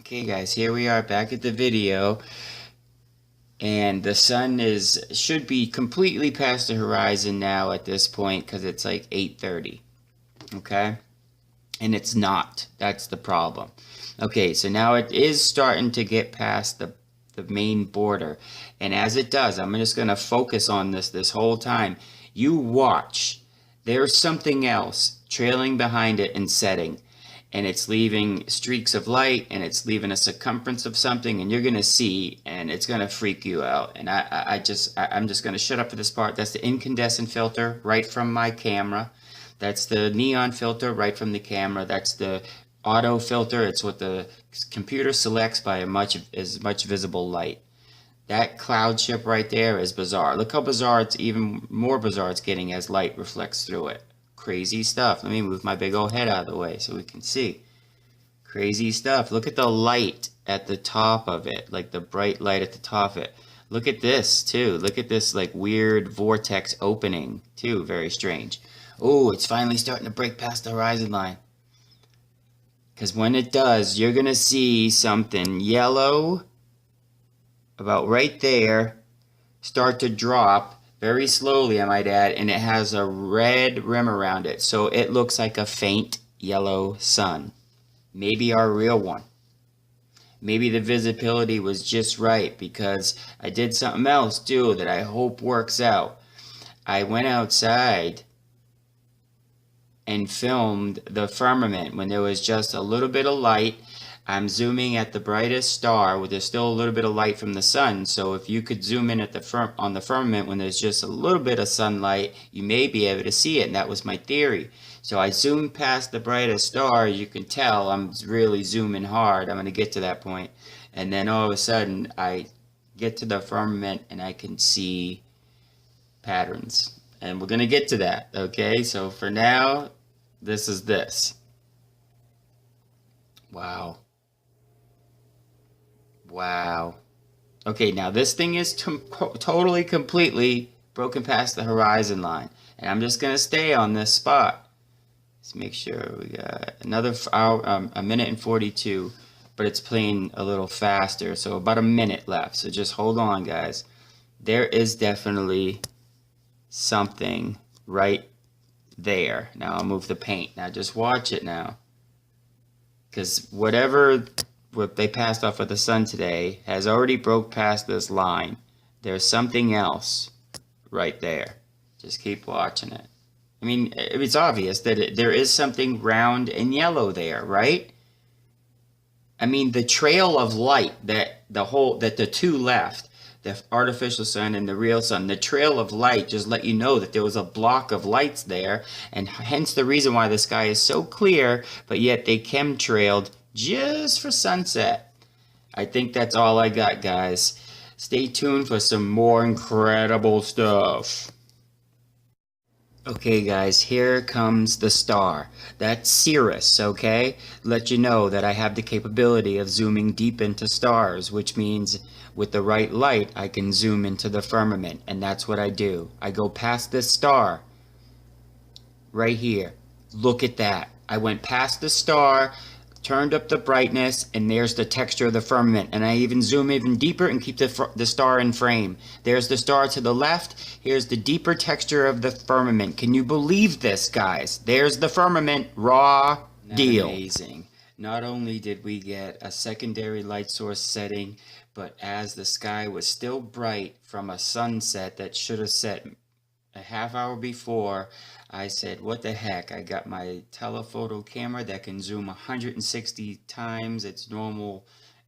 Speaker 22: Okay guys, here we are back at the video, and the sun should be completely past the horizon now at this point because it's like 8:30. Okay, and it's not. That's the problem. Okay, so now it is starting to get past the main border, and as it does, I'm just going to focus on this whole time. You watch. There's something else trailing behind it and setting. And it's leaving streaks of light, and it's leaving a circumference of something, and you're gonna see, and it's gonna freak you out. And I'm just gonna shut up for this part. That's the incandescent filter right from my camera. That's the neon filter right from the camera. That's the auto filter. It's what the computer selects by as much visible light. That cloud ship right there is bizarre. Look how bizarre it's even more bizarre it's getting as light reflects through it. Crazy stuff. Let me move my big old head out of the way so we can see. Crazy stuff. Look at the light at the top of it, like the bright light at the top of it. Look at this too. Look at this like weird vortex opening too. Very strange. Oh, it's finally starting to break past the horizon line. Because when it does, you're going to see something yellow about right there start to drop. Very slowly, I might add, and it has a red rim around it, so it looks like a faint yellow sun. Maybe our real one. Maybe the visibility was just right, because I did something else too that I hope works out. I went outside and filmed the firmament when there was just a little bit of light. I'm zooming at the brightest star where there's still a little bit of light from the sun. So if you could zoom in at on the firmament when there's just a little bit of sunlight, you may be able to see it. And that was my theory. So I zoomed past the brightest star. You can tell I'm really zooming hard. I'm going to get to that point. And then all of a sudden I get to the firmament and I can see patterns. And we're going to get to that. Okay, so for now, this is this. Wow. Wow. Okay, now this thing is totally, completely broken past the horizon line. And I'm just going to stay on this spot. Let's make sure we got another hour, a minute and 42, but it's playing a little faster, so about a minute left. So just hold on, guys. There is definitely something right there. Now I'll move the paint. Now just watch it now, because what they passed off with the sun today has already broke past this line. There's something else right there. Just keep watching it. I mean, it's obvious that there is something round and yellow there, right? I mean, the trail of light that the two left, the artificial sun and the real sun, the trail of light just let you know that there was a block of lights there, and hence the reason why the sky is so clear, but yet they chemtrailed just for sunset. I think that's all I got, guys. Stay tuned for some more incredible stuff. Okay guys, here comes the star. That's Sirius, okay? Let you know that I have the capability of zooming deep into stars, which means with the right light I can zoom into the firmament, and that's what I do. I go past this star right here. Look at that. I went past the star, turned up the brightness, and there's the texture of the firmament. And I even zoom even deeper and keep the star in frame. There's the star to the left. Here's the deeper texture of the firmament. Can you believe this, guys? There's the firmament, raw deal. Amazing. Not only did we get a secondary light source setting, but as the sky was still bright from a sunset that should have set a half hour before, I said, what the heck? I got my telephoto camera that can zoom 160 times its normal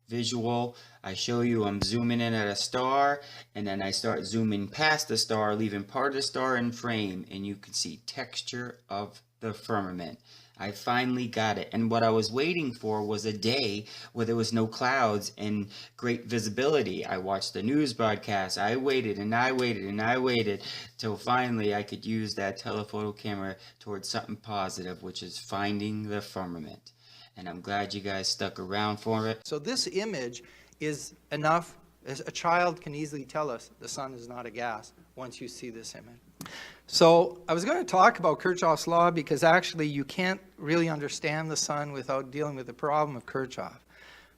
Speaker 22: visual. I show you I'm zooming in at a star, and then I start zooming past the star, leaving part of the star in frame, and you can see texture of the firmament. I finally got it, and what I was waiting for was a day where there was no clouds and great visibility. I watched the news broadcast. I waited and I waited and I waited till finally I could use that telephoto camera towards something positive, which is finding the firmament. And I'm glad you guys stuck around for it.
Speaker 2: So this image is enough. A child can easily tell us the sun is not a gas once you see this image. So I was going to talk about Kirchhoff's law because actually you can't really understand the sun without dealing with the problem of Kirchhoff.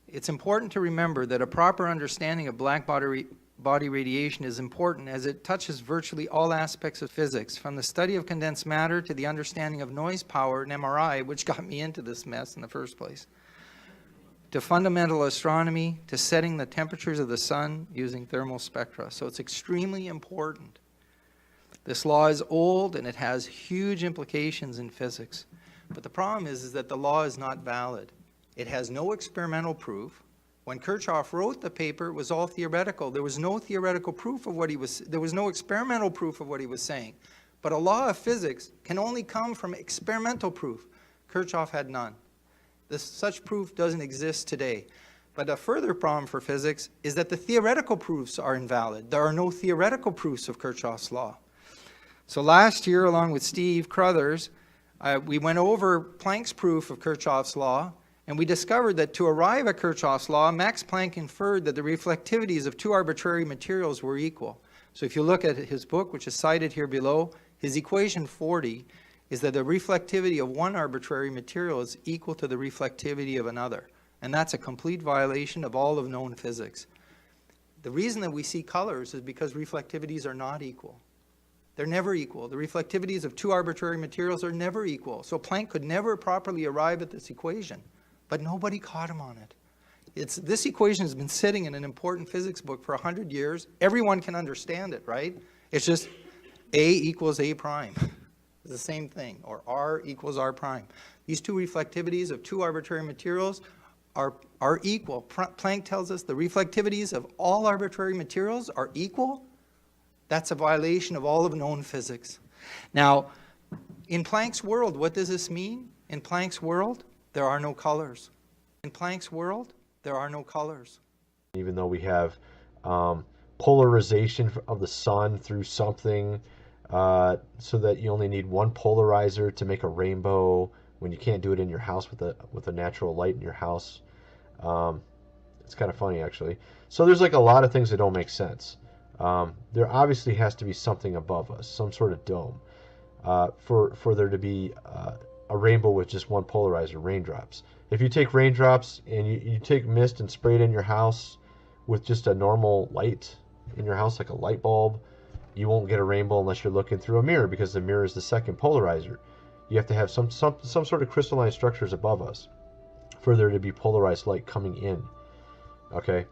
Speaker 2: It's important to remember that a proper understanding of black body radiation is important as it touches virtually all aspects of physics, from the study of condensed matter to the understanding of noise power and MRI, which got me into this mess in the first place, to fundamental astronomy, to setting the temperatures of the sun using thermal spectra. So it's extremely important. This law is old and it has huge implications in physics. But the problem is that the law is not valid. It has no experimental proof. When Kirchhoff wrote the paper, it was all theoretical. There was no theoretical proof of what he was, there was no experimental proof of what he was saying. But a law of physics can only come from experimental proof. Kirchhoff had none. Such proof doesn't exist today. But a further problem for physics is that the theoretical proofs are invalid. There are no theoretical proofs of Kirchhoff's law. So last year, along with Steve Crothers, we went over Planck's proof of Kirchhoff's law, and we discovered that to arrive at Kirchhoff's law, Max Planck inferred that the reflectivities of two arbitrary materials were equal. So if you look at his book, which is cited here below, his equation 40 is that the reflectivity of one arbitrary material is equal to the reflectivity of another. And that's a complete violation of all of known physics. The reason that we see colors is because reflectivities are not equal. They're never equal. The reflectivities of two arbitrary materials are never equal. So Planck could never properly arrive at this equation, but nobody caught him on it. This equation has been sitting in an important physics book for 100 years. Everyone can understand it, right? It's just A equals A prime. It's the same thing, or R equals R prime. These two reflectivities of two arbitrary materials are equal. Planck tells us the reflectivities of all arbitrary materials are equal. That's a violation of all of known physics. Now, in Planck's world, what does this mean? In Planck's world, there are no colors. In Planck's world, there are no colors.
Speaker 4: Even though we have polarization of the sun through something, so that you only need one polarizer to make a rainbow when you can't do it in your house with a natural light in your house. It's kind of funny, actually. So there's like a lot of things that don't make sense. There obviously has to be something above us, some sort of dome, for there to be a rainbow with just one polarizer, raindrops. If you take raindrops and you take mist and spray it in your house with just a normal light in your house, like a light bulb, you won't get a rainbow unless you're looking through a mirror, because the mirror is the second polarizer. You have to have some sort of crystalline structures above us for there to be polarized light coming in. Okay.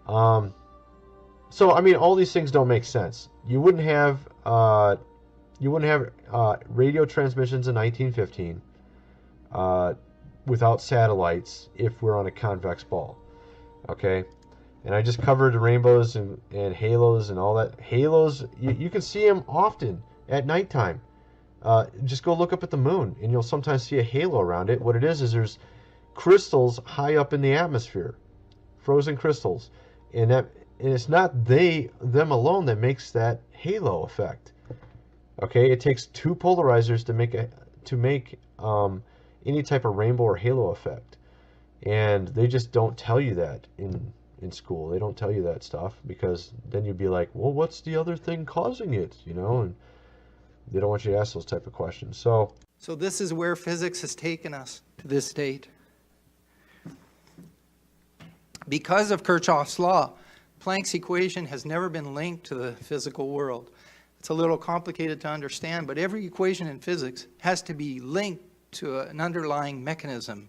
Speaker 4: So I mean, all these things don't make sense. You wouldn't have radio transmissions in 1915 without satellites if we're on a convex ball. Okay. And I just covered rainbows and halos and all that. Halos, you can see them often at nighttime. Just go look up at the moon, and you'll sometimes see a halo around it. What it is there's crystals high up in the atmosphere, frozen crystals, and it's not them alone that makes that halo effect. Okay, it takes two polarizers to make any type of rainbow or halo effect, and they just don't tell you that in school. They don't tell you that stuff, because then you'd be like, well, what's the other thing causing it? And they don't want you to ask those type of questions. So
Speaker 2: this is where physics has taken us to this date. Because of Kirchhoff's law, Planck's equation has never been linked to the physical world. It's a little complicated to understand, but every equation in physics has to be linked to an underlying mechanism.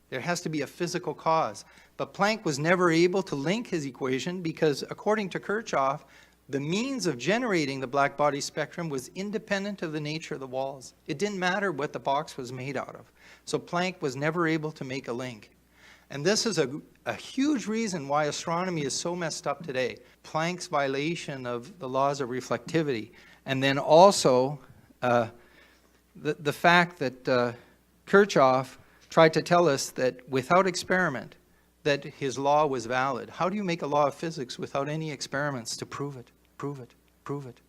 Speaker 2: There has to be a physical cause. But Planck was never able to link his equation because, according to Kirchhoff, the means of generating the black body spectrum was independent of the nature of the walls. It didn't matter what the box was made out of. So Planck was never able to make a link. And this is a huge reason why astronomy is so messed up today. Planck's violation of the laws of reflectivity, and then also the fact that Kirchhoff tried to tell us that without experiment, that his law was valid. How do you make a law of physics without any experiments to prove it, prove it, prove it?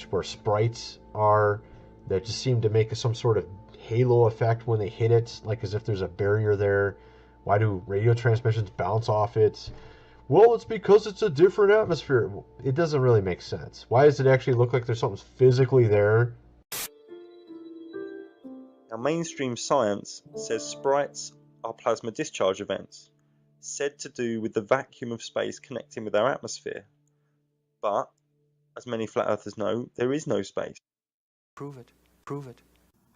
Speaker 4: where sprites are that just seem to make some sort of halo effect when they hit it, like as if there's a barrier there. Why do radio transmissions bounce off it? Well, it's because it's a different atmosphere. It doesn't really make sense. Why does it actually look like there's something physically there?
Speaker 18: Now, mainstream science says sprites are plasma discharge events, said to do with the vacuum of space connecting with our atmosphere. But, as many flat earthers know, there is no space.
Speaker 2: Prove it. Prove it.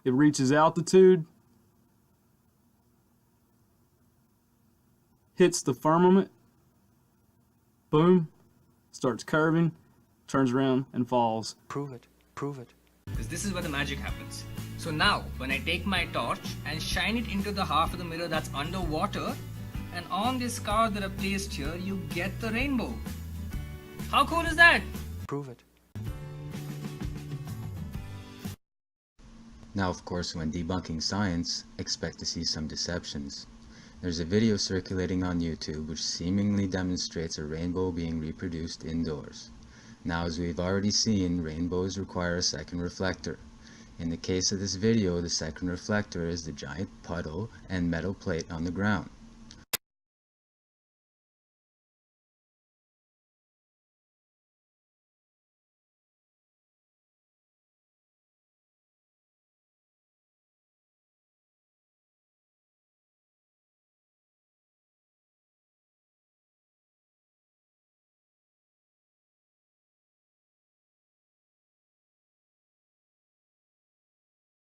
Speaker 6: It reaches altitude, hits the firmament, boom, starts curving, turns around and falls.
Speaker 2: Prove it. Prove it.
Speaker 8: Because this is where the magic happens. So now, when I take my torch and shine it into the half of the mirror that's underwater, and on this card that are placed here, you get the rainbow. How cool is that?
Speaker 2: Prove it.
Speaker 23: Now, of course, when debunking science, expect to see some deceptions. There's a video circulating on YouTube which seemingly demonstrates a rainbow being reproduced indoors. Now, as we've already seen, rainbows require a second reflector. In the case of this video, the second reflector is the giant puddle and metal plate on the ground.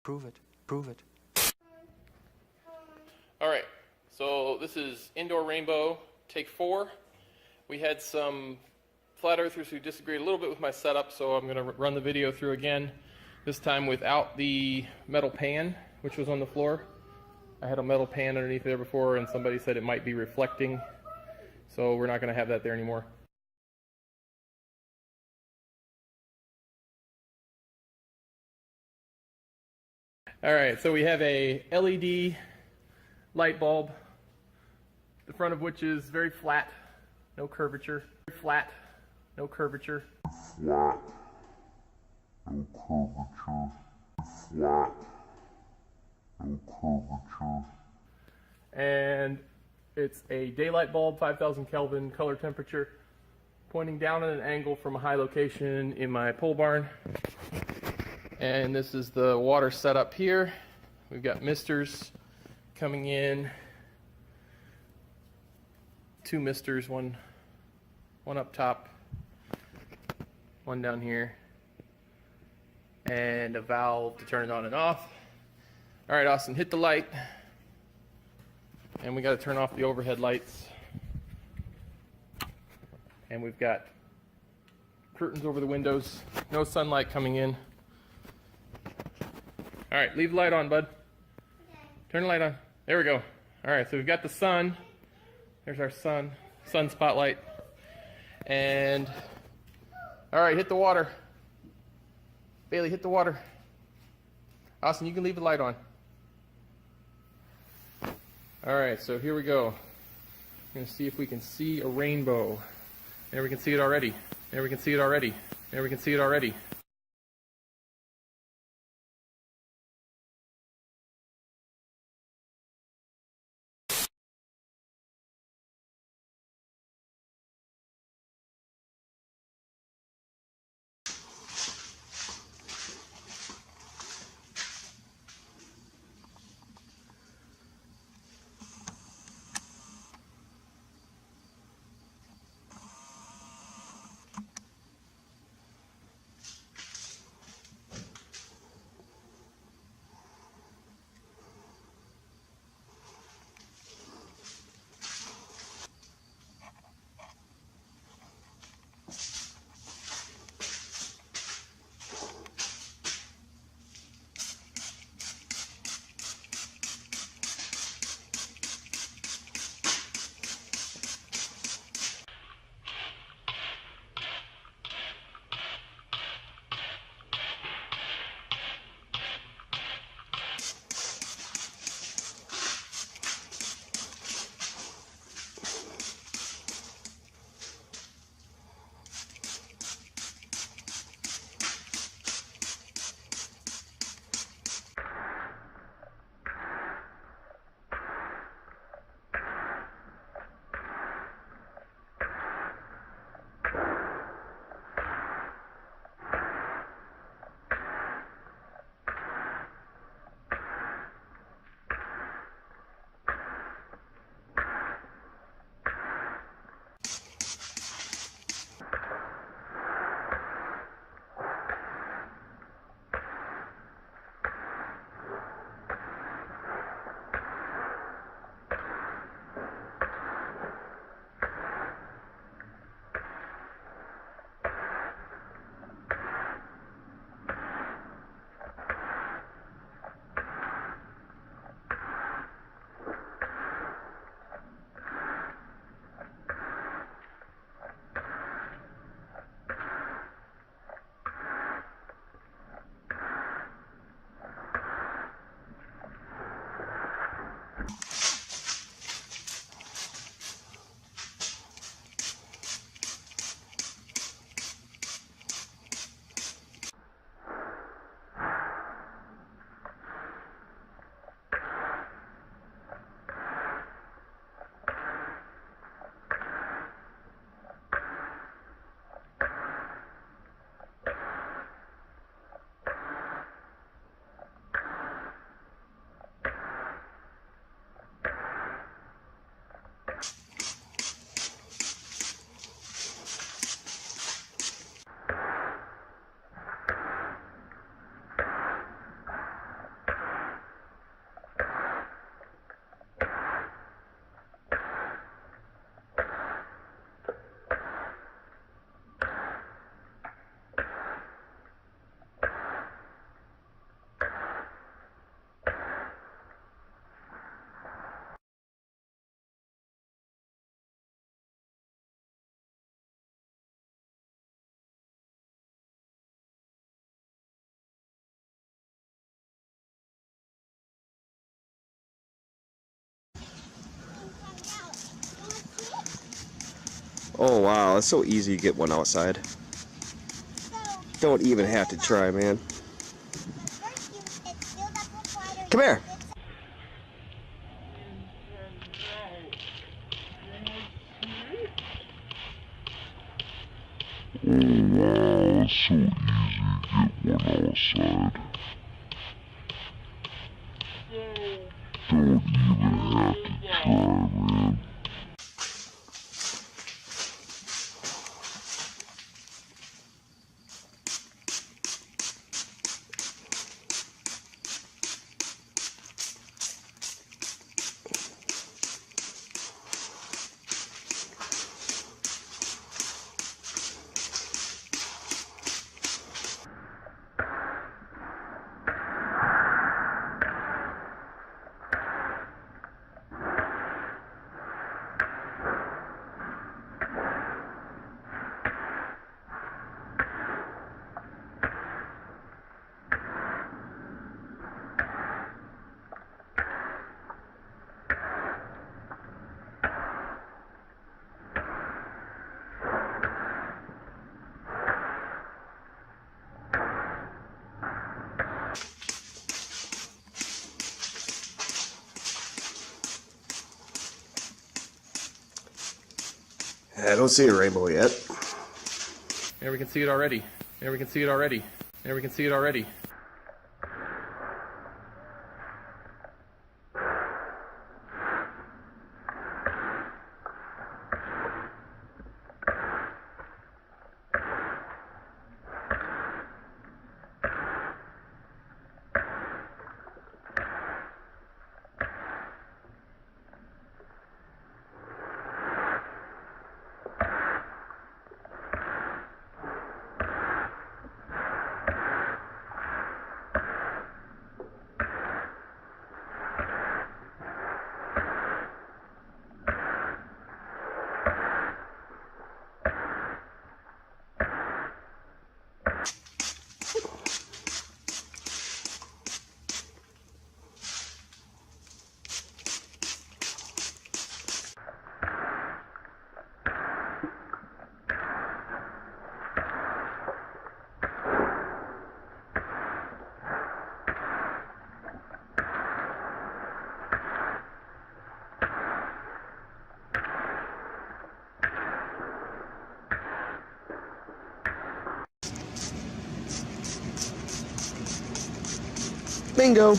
Speaker 7: Prove it. Prove it.
Speaker 10: All right, so this is Indoor Rainbow, take 4. We had some flat earthers who disagreed a little bit with my setup, so I'm going to run the video through again, this time without the metal pan, which was on the floor. I had a metal pan underneath there before, and somebody said it might be reflecting, so we're not going to have that there anymore. All right, so we have a LED light bulb, the front of which is very flat, no curvature. Very flat, no curvature.
Speaker 11: Flat, no curvature. Flat, no curvature.
Speaker 10: And it's a daylight bulb, 5,000 Kelvin color temperature, pointing down at an angle from a high location in my pole barn. And this is the water setup here. We've got misters coming in. 2 misters, one up top, one down here, and a valve to turn it on and off. All right, Austin, hit the light. And we got to turn off the overhead lights. And we've got curtains over the windows, no sunlight coming in. All right, leave the light on, bud. Turn the light on. There we go. All right, so we've got the sun. There's our sun spotlight. And, all right, hit the water. Bailey, hit the water. Austin, you can leave the light on. All right, so here we go. We're going to see if we can see a rainbow. There we can see it already. There we can see it already. There we can see it already.
Speaker 7: Oh wow, it's so easy to get one outside. Don't even have to try, man. Come here.
Speaker 11: Oh wow, it's so easy to get one outside. Don't even have to try, man. I don't see a rainbow yet.
Speaker 10: There we can see it already. There we can see it already. There we can see it already.
Speaker 7: Bingo.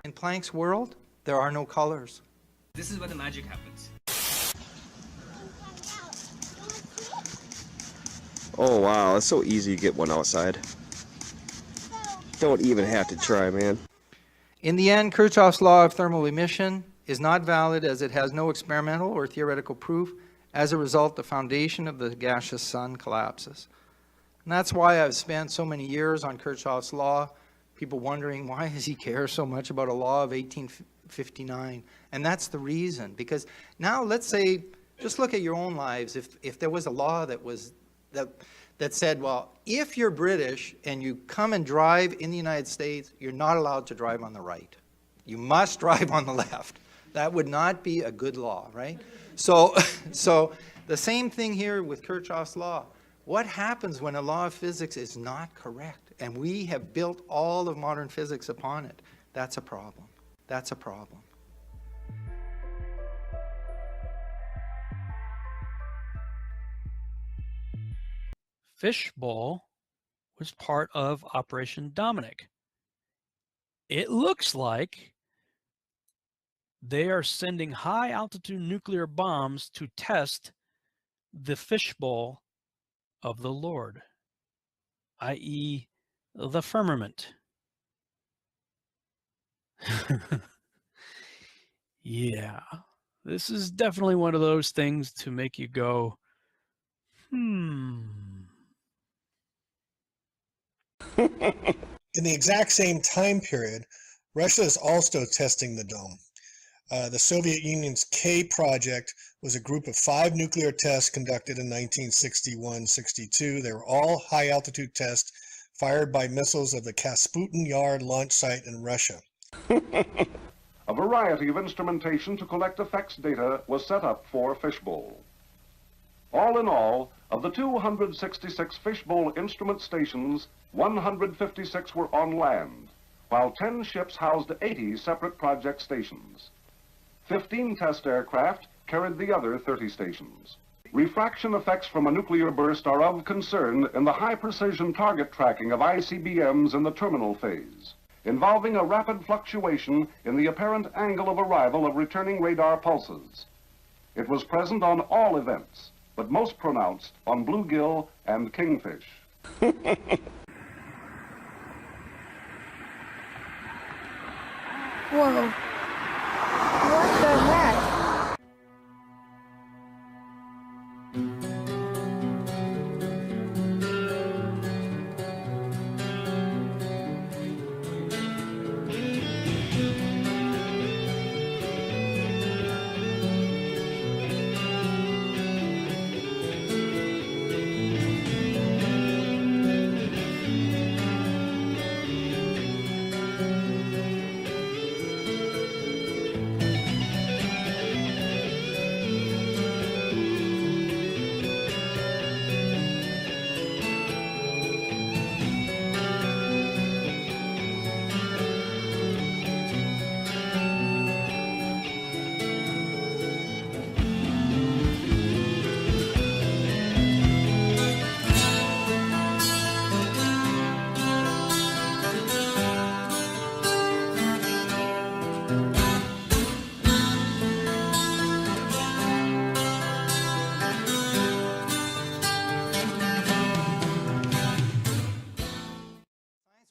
Speaker 2: In Planck's world, there are no colors.
Speaker 8: This is where the magic happens.
Speaker 7: Oh wow, it's so easy to get one outside. Don't even have to try, man.
Speaker 2: In the end, Kirchhoff's law of thermal emission is not valid as it has no experimental or theoretical proof. As a result, the foundation of the gaseous sun collapses. And that's why I've spent so many years on Kirchhoff's law, people wondering, why does he care so much about a law of 1859? And that's the reason, because now let's say, just look at your own lives. If there was a law that said, well, if you're British and you come and drive in the United States, you're not allowed to drive on the right. You must drive on the left. That would not be a good law, right? So the same thing here with Kirchhoff's law. What happens when a law of physics is not correct? And we have built all of modern physics upon it. That's a problem. That's a problem.
Speaker 12: Fishbowl was part of Operation Dominic. It looks like they are sending high altitude nuclear bombs to test the fishbowl of the Lord, i.e. the firmament. Yeah, this is definitely one of those things to make you go,
Speaker 1: In the exact same time period, Russia is also testing the dome. The Soviet Union's K project was a group of 5 nuclear tests conducted in 1961-62. They were all high-altitude tests fired by missiles of the Kasputin Yar launch site in Russia.
Speaker 13: A variety of instrumentation to collect effects data was set up for Fishbowl. All in all, of the 266 Fishbowl instrument stations, 156 were on land, while 10 ships housed 80 separate project stations. 15 test aircraft carried the other 30 stations. Refraction effects from a nuclear burst are of concern in the high-precision target tracking of ICBMs in the terminal phase, involving a rapid fluctuation in the apparent angle of arrival of returning radar pulses. It was present on all events, but most pronounced on bluegill and kingfish.
Speaker 15: Whoa. What the heck?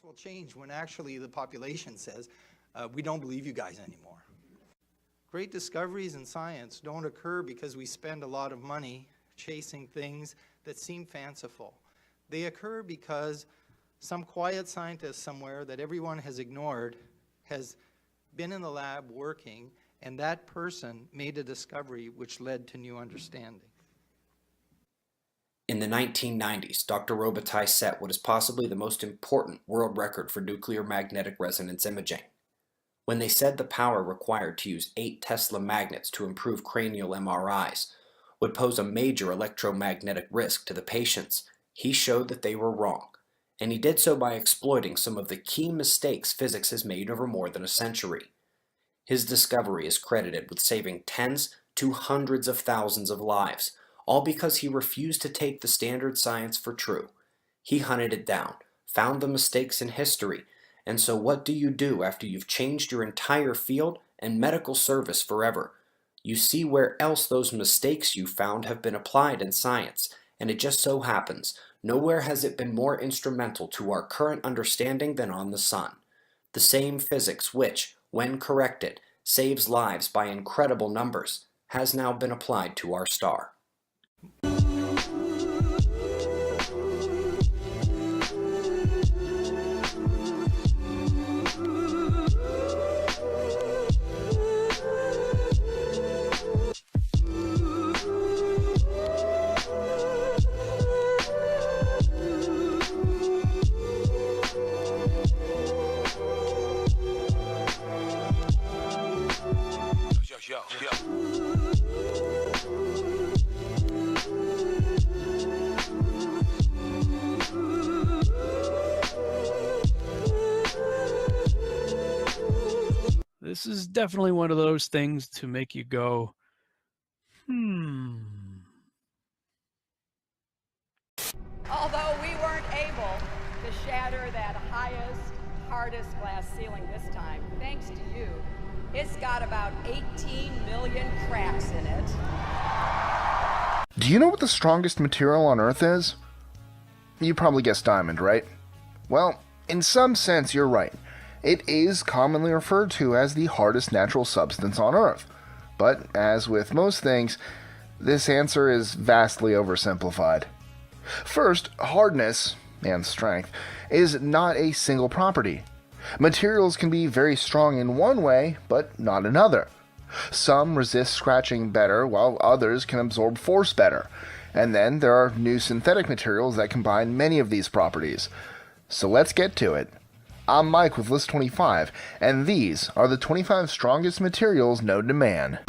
Speaker 2: Will change when actually the population says, we don't believe you guys anymore. Great discoveries in science don't occur because we spend a lot of money chasing things that seem fanciful. They occur because some quiet scientist somewhere that everyone has ignored has been in the lab working, and that person made a discovery which led to new understanding.
Speaker 24: In the 1990s, Dr. Robitaille set what is possibly the most important world record for nuclear magnetic resonance imaging. When they said the power required to use 8 Tesla magnets to improve cranial MRIs would pose a major electromagnetic risk to the patients, he showed that they were wrong, and he did so by exploiting some of the key mistakes physics has made over more than a century. His discovery is credited with saving tens to hundreds of thousands of lives, all because he refused to take the standard science for true. He hunted it down, found the mistakes in history, and so what do you do after you've changed your entire field and medical service forever? You see where else those mistakes you found have been applied in science, and it just so happens, nowhere has it been more instrumental to our current understanding than on the sun. The same physics which, when corrected, saves lives by incredible numbers, has now been applied to our star.
Speaker 12: This is definitely one of those things to make you go,
Speaker 25: Although we weren't able to shatter that highest, hardest glass ceiling this time, thanks to you, it's got about 18 million cracks in it.
Speaker 26: Do you know what the strongest material on Earth is? You probably guessed diamond, right? Well, in some sense, you're right. It is commonly referred to as the hardest natural substance on Earth. But, as with most things, this answer is vastly oversimplified. First, hardness, and strength, is not a single property. Materials can be very strong in one way, but not another. Some resist scratching better, while others can absorb force better. And then there are new synthetic materials that combine many of these properties. So let's get to it. I'm Mike with List 25, and these are the 25 strongest materials known to man.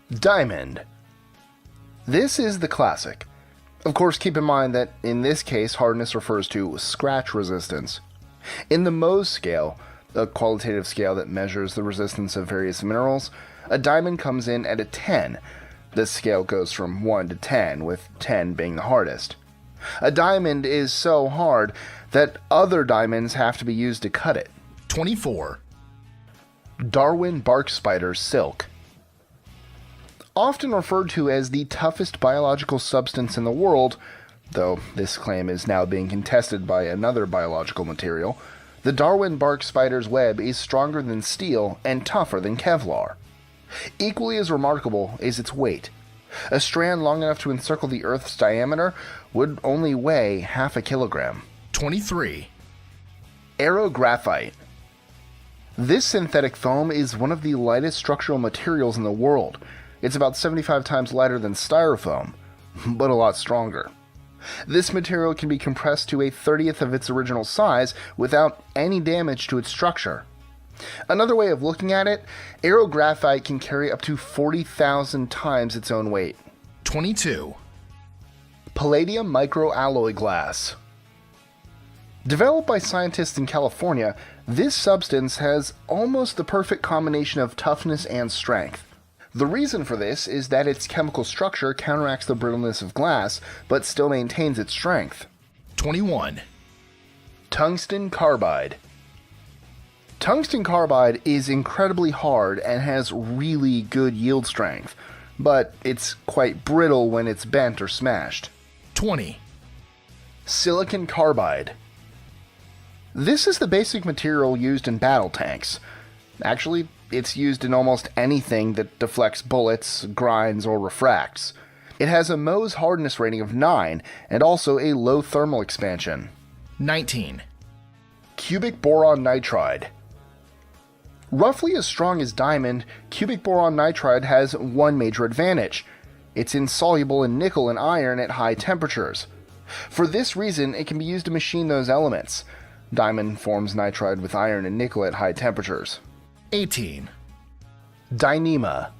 Speaker 26: Diamond. This is the classic. Of course, keep in mind that in this case, hardness refers to scratch resistance. In the Mohs scale, a qualitative scale that measures the resistance of various minerals, a diamond comes in at a 10. This scale goes from 1 to 10, with 10 being the hardest. A diamond is so hard that other diamonds have to be used to cut it.
Speaker 3: 24.
Speaker 26: Darwin bark spider silk. Often referred to as the toughest biological substance in the world, though this claim is now being contested by another biological material, the Darwin bark spider's web is stronger than steel and tougher than Kevlar. Equally as remarkable is its weight. A strand long enough to encircle the Earth's diameter would only weigh half a kilogram.
Speaker 3: 23.
Speaker 26: Aerographite. This synthetic foam is one of the lightest structural materials in the world. It's about 75 times lighter than styrofoam, but a lot stronger. This material can be compressed to a 30th of its original size without any damage to its structure. Another way of looking at it, aerographite can carry up to 40,000 times its own weight.
Speaker 3: 22.
Speaker 26: Palladium microalloy glass. Developed by scientists in California, this substance has almost the perfect combination of toughness and strength. The reason for this is that its chemical structure counteracts the brittleness of glass, but still maintains its strength.
Speaker 3: 21.
Speaker 26: Tungsten carbide. Tungsten carbide is incredibly hard and has really good yield strength, but it's quite brittle when it's bent or smashed.
Speaker 3: 20.
Speaker 26: Silicon carbide. This is the basic material used in battle tanks. Actually, it's used in almost anything that deflects bullets, grinds, or refracts. It has a Mohs hardness rating of 9 and also a low thermal expansion.
Speaker 3: 19.
Speaker 26: Cubic boron nitride. Roughly as strong as diamond, cubic boron nitride has one major advantage. It's insoluble in nickel and iron at high temperatures. For this reason, it can be used to machine those elements. Diamond forms nitride with iron and nickel at high temperatures.
Speaker 3: 18.
Speaker 26: Dyneema.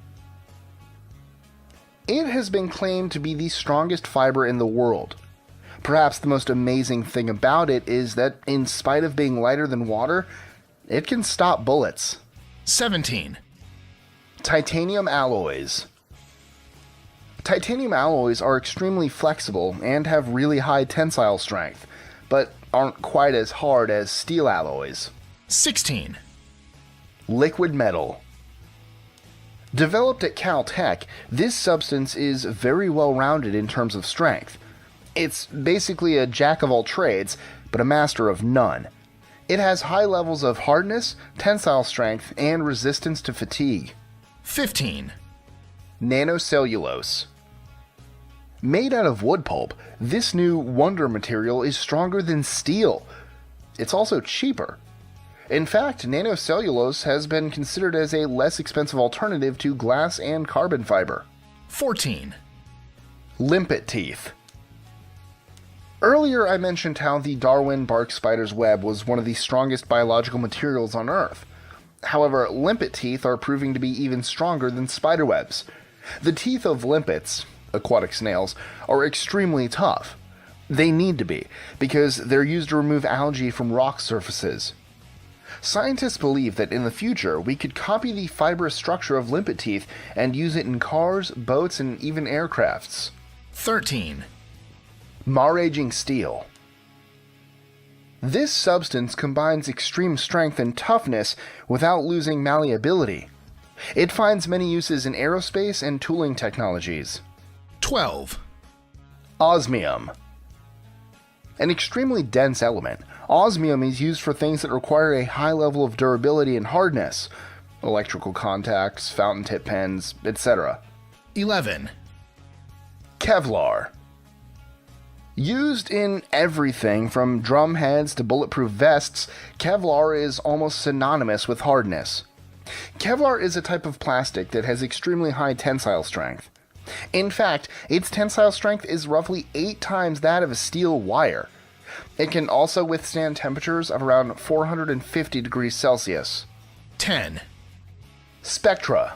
Speaker 26: It has been claimed to be the strongest fiber in the world. Perhaps the most amazing thing about it is that, in spite of being lighter than water, it can stop bullets.
Speaker 3: 17.
Speaker 26: Titanium alloys. Titanium alloys are extremely flexible and have really high tensile strength, but aren't quite as hard as steel alloys.
Speaker 3: 16.
Speaker 26: Liquid metal. Developed at Caltech, this substance is very well rounded in terms of strength. It's basically a jack of all trades, but a master of none. It has high levels of hardness, tensile strength, and resistance to fatigue.
Speaker 3: 15.
Speaker 26: Nanocellulose. Made out of wood pulp, this new wonder material is stronger than steel. It's also cheaper. In fact, nanocellulose has been considered as a less expensive alternative to glass and carbon fiber.
Speaker 3: 14.
Speaker 26: Limpet teeth. Earlier I mentioned how the Darwin bark spider's web was one of the strongest biological materials on Earth. However, limpet teeth are proving to be even stronger than spider webs. The teeth of limpets, aquatic snails, are extremely tough. They need to be, because they're used to remove algae from rock surfaces. Scientists believe that in the future we could copy the fibrous structure of limpet teeth and use it in cars, boats, and even aircrafts.
Speaker 3: 13.
Speaker 26: Maraging steel. This substance combines extreme strength and toughness without losing malleability. It finds many uses in aerospace and tooling technologies.
Speaker 3: 12.
Speaker 26: Osmium. An extremely dense element, osmium is used for things that require a high level of durability and hardness. Electrical contacts, fountain tip pens, etc.
Speaker 3: 11.
Speaker 26: Kevlar. Used in everything from drum heads to bulletproof vests, Kevlar is almost synonymous with hardness. Kevlar is a type of plastic that has extremely high tensile strength. In fact, its tensile strength is roughly 8 times that of a steel wire. It can also withstand temperatures of around 450 degrees Celsius.
Speaker 3: 10.
Speaker 26: Spectra.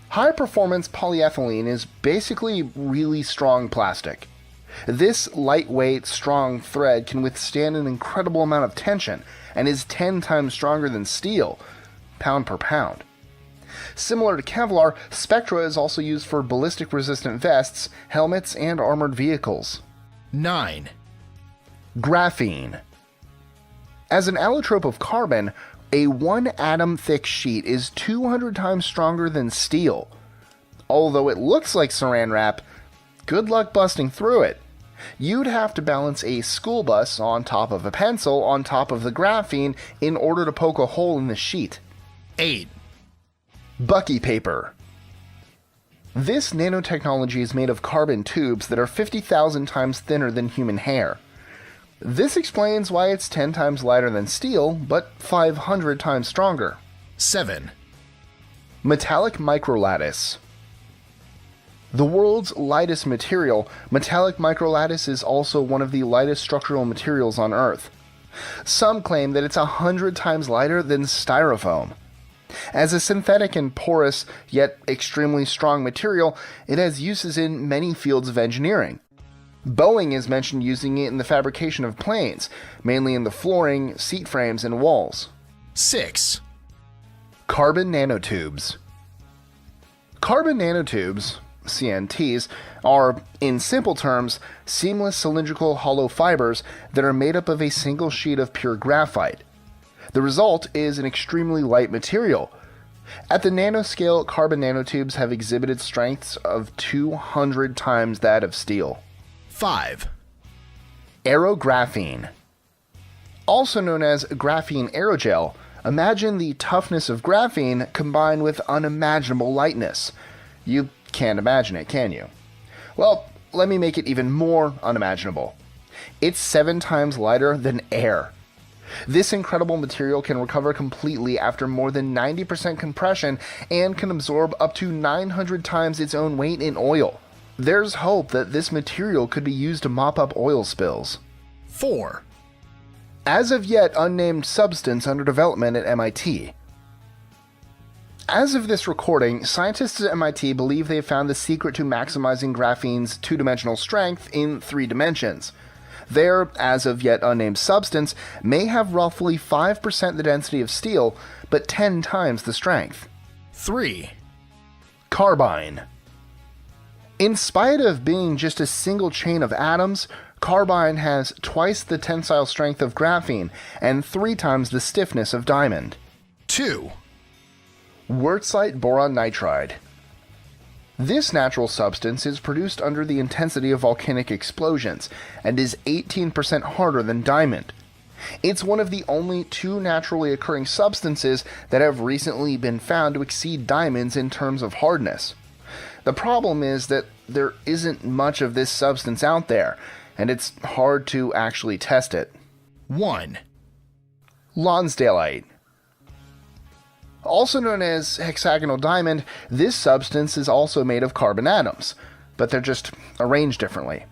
Speaker 26: High-performance polyethylene is basically really strong plastic. This lightweight, strong thread can withstand an incredible amount of tension and is 10 times stronger than steel, pound per pound. Similar to Kevlar, Spectra is also used for ballistic-resistant vests, helmets, and armored vehicles.
Speaker 3: 9.
Speaker 26: Graphene. As an allotrope of carbon, a 1-atom thick sheet is 200 times stronger than steel. Although it looks like saran wrap, good luck busting through it. You'd have to balance a school bus on top of a pencil on top of the graphene in order to poke a hole in the sheet.
Speaker 3: 8.
Speaker 26: Bucky paper. This nanotechnology is made of carbon tubes that are 50,000 times thinner than human hair. This explains why it's 10 times lighter than steel, but 500 times stronger.
Speaker 3: 7.
Speaker 26: Metallic microlattice. The world's lightest material, metallic microlattice is also one of the lightest structural materials on Earth. Some claim that it's 100 times lighter than styrofoam. As a synthetic and porous, yet extremely strong material, it has uses in many fields of engineering. Boeing is mentioned using it in the fabrication of planes, mainly in the flooring, seat frames, and walls.
Speaker 3: 6.
Speaker 26: Carbon nanotubes. Carbon nanotubes, CNTs, are, in simple terms, seamless cylindrical hollow fibers that are made up of a single sheet of pure graphite. The result is an extremely light material. At the nanoscale, carbon nanotubes have exhibited strengths of 200 times that of steel.
Speaker 3: 5.
Speaker 26: Aerographene. Also known as graphene aerogel, imagine the toughness of graphene combined with unimaginable lightness. You can't imagine it, can you? Well, let me make it even more unimaginable. It's 7 times lighter than air. This incredible material can recover completely after more than 90% compression and can absorb up to 900 times its own weight in oil. There's hope that this material could be used to mop up oil spills.
Speaker 3: 4.
Speaker 26: As of yet unnamed substance under development at MIT. As of this recording, scientists at MIT believe they have found the secret to maximizing graphene's 2-dimensional strength in 3 dimensions. Their, as of yet unnamed substance, may have roughly 5% the density of steel, but 10 times the strength.
Speaker 3: 3.
Speaker 26: Carbine. In spite of being just a single chain of atoms, carbine has twice the tensile strength of graphene and 3 times the stiffness of diamond.
Speaker 3: 2.
Speaker 26: Wurtzite boron nitride. This natural substance is produced under the intensity of volcanic explosions and is 18% harder than diamond. It's one of the only 2 naturally occurring substances that have recently been found to exceed diamonds in terms of hardness. The problem is that there isn't much of this substance out there, and it's hard to actually test it.
Speaker 3: 1.
Speaker 26: Lonsdaleite. Also known as hexagonal diamond, this substance is also made of carbon atoms, but they're just arranged differently.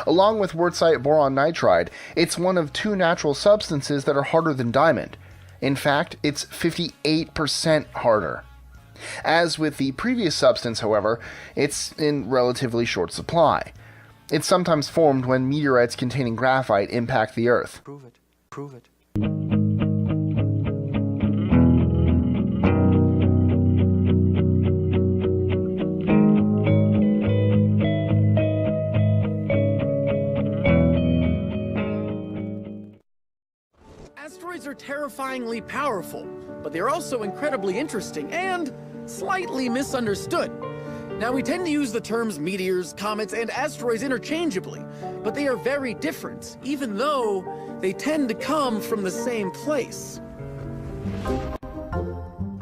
Speaker 26: Along with wurtzite boron nitride, it's one of 2 natural substances that are harder than diamond. In fact, it's 58% harder. As with the previous substance, however, it's in relatively short supply. It's sometimes formed when meteorites containing graphite impact the Earth.
Speaker 5: Prove it. Prove it.
Speaker 9: Asteroids are terrifyingly powerful, but they're also incredibly interesting and slightly misunderstood. Now, we tend to use the terms meteors, comets, and asteroids interchangeably, but they are very different, even though they tend to come from the same place.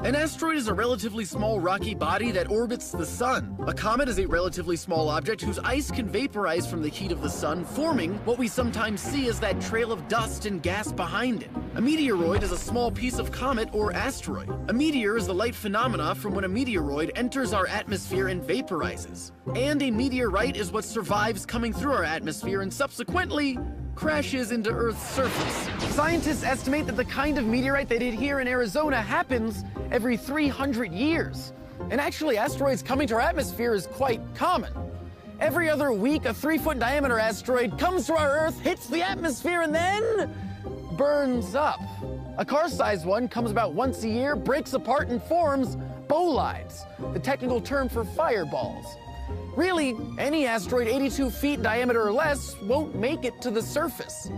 Speaker 9: An asteroid is a relatively small rocky body that orbits the sun. A comet is a relatively small object whose ice can vaporize from the heat of the sun, forming what we sometimes see as that trail of dust and gas behind it. A meteoroid is a small piece of comet or asteroid. A meteor is the light phenomena from when a meteoroid enters our atmosphere and vaporizes. And a meteorite is what survives coming through our atmosphere and subsequently crashes into Earth's surface. Scientists estimate that the kind of meteorite they did here in Arizona happens every 300 years. And actually, asteroids coming to our atmosphere is quite common. Every other week, a 3-foot diameter asteroid comes to our Earth, hits the atmosphere, and then burns up. A car-sized one comes about once a year, breaks apart, and forms bolides, the technical term for fireballs. Really, any asteroid 82 feet in diameter or less won't make it to the surface.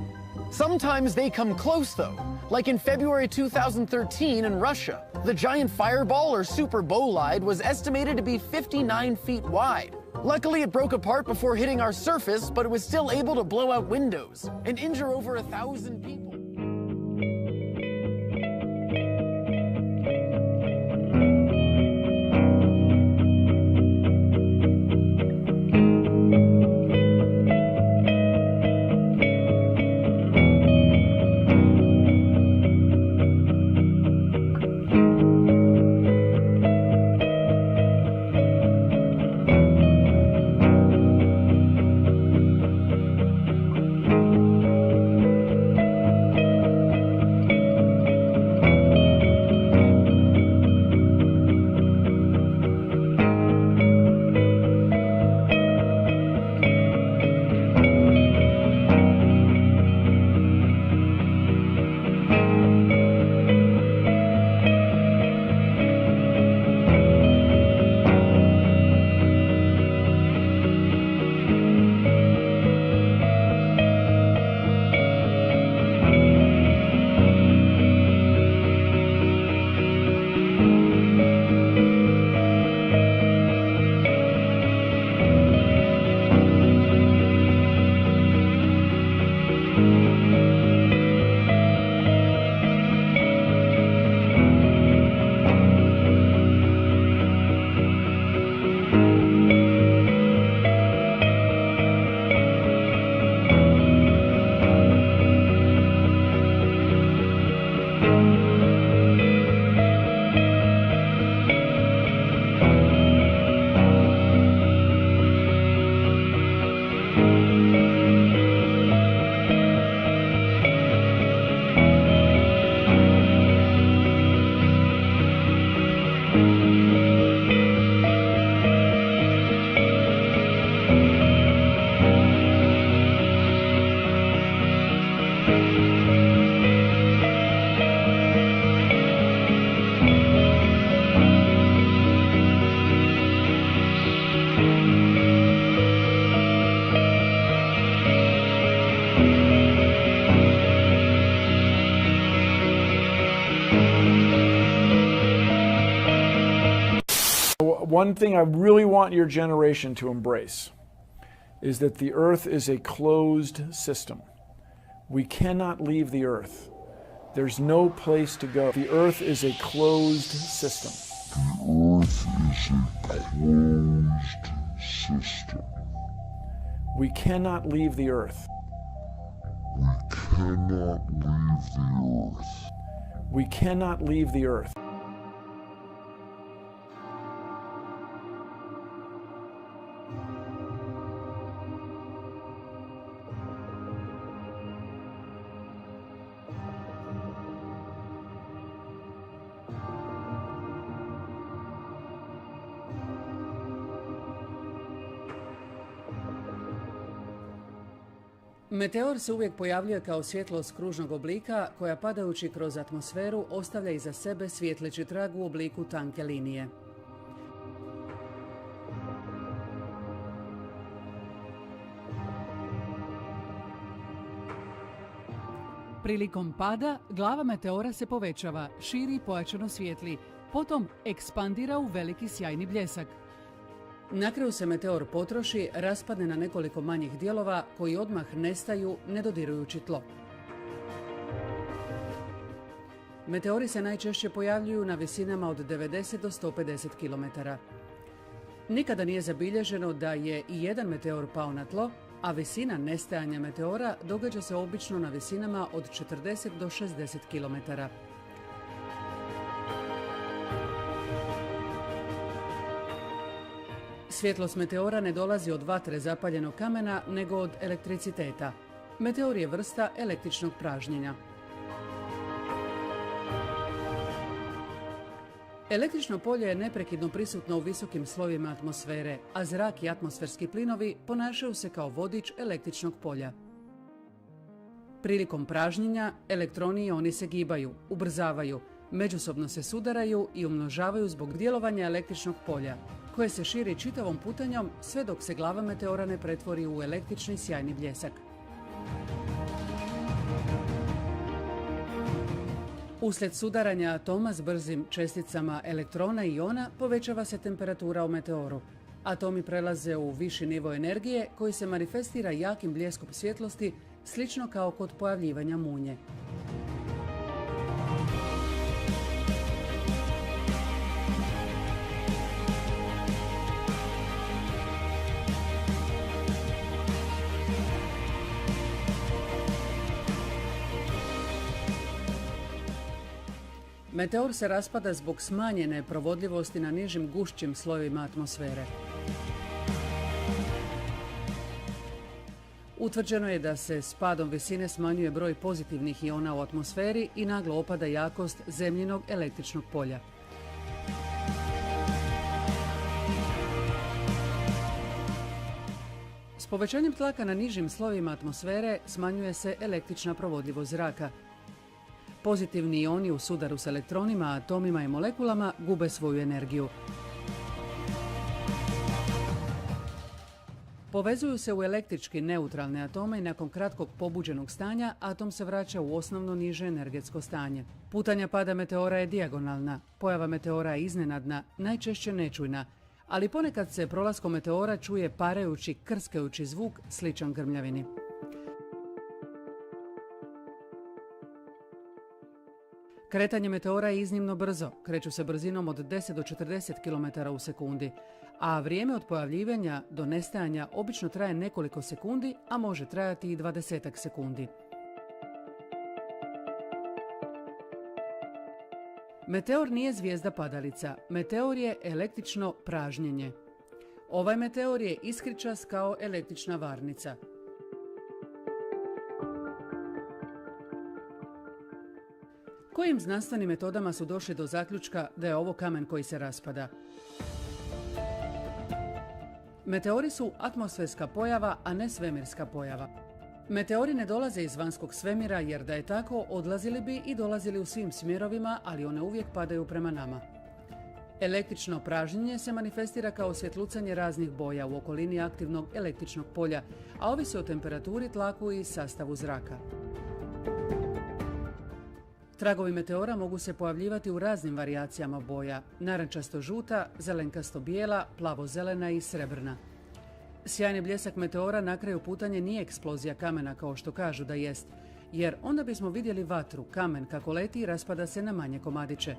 Speaker 9: Sometimes they come close, though, like in February 2013 in Russia. The giant fireball, or super bolide, was estimated to be 59 feet wide. Luckily, it broke apart before hitting our surface, but it was still able to blow out windows and injure over 1,000 people.
Speaker 5: One thing I really want your generation to embrace is that the Earth is a closed system. We cannot leave the Earth. There's no place to go. The Earth is a closed system.
Speaker 11: The Earth is a closed system.
Speaker 5: We cannot leave the Earth.
Speaker 11: We cannot leave the Earth.
Speaker 5: We cannot leave the Earth.
Speaker 14: Meteor se uvijek pojavljuje kao svjetlost kružnog oblika koja padajući kroz atmosferu ostavlja iza sebe svijetleći trag u obliku tanke linije. Prilikom pada, glava meteora se povećava, širi i pojačano svijetli, potom ekspandira u veliki sjajni bljesak. Na kraju se meteor potroši, raspadne na nekoliko manjih dijelova koji odmah nestaju ne dodirujući tlo. Meteori se najčešće pojavljuju na visinama od 90 do 150 km. Nikada nije zabilježeno da je i jedan meteor pao na tlo, a visina nestajanja meteora događa se obično na visinama od 40 do 60 km. Svjetlost meteora ne dolazi od vatre zapaljenog kamena, nego od elektriciteta. Meteor je vrsta električnog pražnjenja. Električno polje je neprekidno prisutno u visokim slojevima atmosfere, a zrak i atmosferski plinovi ponašaju se kao vodič električnog polja. Prilikom pražnjenja elektroni i oni se gibaju, ubrzavaju, međusobno se sudaraju i umnožavaju zbog djelovanja električnog polja, koje se širi čitavom putanjom sve dok se glava meteora ne pretvori u električni sjajni bljesak. Uslijed sudaranja atoma s brzim česticama elektrona i iona povećava se temperatura u meteoru. Atomi prelaze u viši nivo energije koji se manifestira jakim bljeskom svjetlosti, slično kao kod pojavljivanja munje. Meteor se raspada zbog smanjene provodljivosti na nižim gušćim slojevima atmosfere. Utvrđeno je da se s padom visine smanjuje broj pozitivnih iona u atmosferi i naglo opada jakost zemljinog električnog polja. S povećanjem tlaka na nižim slojevima atmosfere smanjuje se električna provodljivost zraka. Pozitivni ioni u sudaru s elektronima, atomima i molekulama gube svoju energiju. Povezuju se u električki neutralne atome i nakon kratkog pobuđenog stanja atom se vraća u osnovno niže energetsko stanje. Putanja pada meteora je dijagonalna, pojava meteora je iznenadna, najčešće nečujna, ali ponekad se prolaskom meteora čuje parajući, krskajući zvuk sličan grmljavini. Kretanje meteora je iznimno brzo, kreću se brzinom od 10 do 40 km u sekundi, a vrijeme od pojavljivanja do nestajanja obično traje nekoliko sekundi, a može trajati i 20 sekundi. Meteor nije zvijezda padalica, meteor je električno pražnjenje. Ovaj meteor je iskričast kao električna varnica. Kojim znanstvenim metodama su došli do zaključka da je ovo kamen koji se raspada? Meteori su atmosferska pojava, a ne svemirska pojava. Meteori ne dolaze iz vanjskog svemira jer da je tako odlazili bi i dolazili u svim smjerovima, ali one uvijek padaju prema nama. Električno pražnjenje se manifestira kao svjetlucanje raznih boja u okolini aktivnog električnog polja, a ovisi o temperaturi, tlaku i sastavu zraka. Tragovi meteora mogu se pojavljivati u raznim varijacijama boja, narančasto-žuta, zelenkasto-bijela, plavo-zelena i srebrna. Sjajni bljesak meteora na kraju putanja nije eksplozija kamena kao što kažu da jest, jer onda bismo vidjeli vatru, kamen kako leti i raspada se na manje komadiće.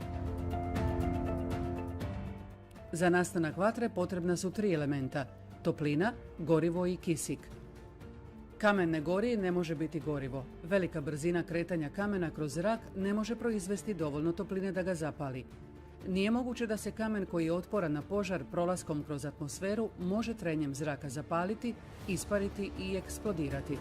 Speaker 14: Za nastanak vatre potrebna su 3 elementa: toplina, gorivo i kisik. Kamen ne gori, ne može biti gorivo. Velika brzina kretanja kamena kroz zrak ne može proizvesti dovoljno topline da ga zapali. Nije moguće da se kamen koji je otporan na požar prolaskom kroz atmosferu može trenjem zraka zapaliti, ispariti i eksplodirati.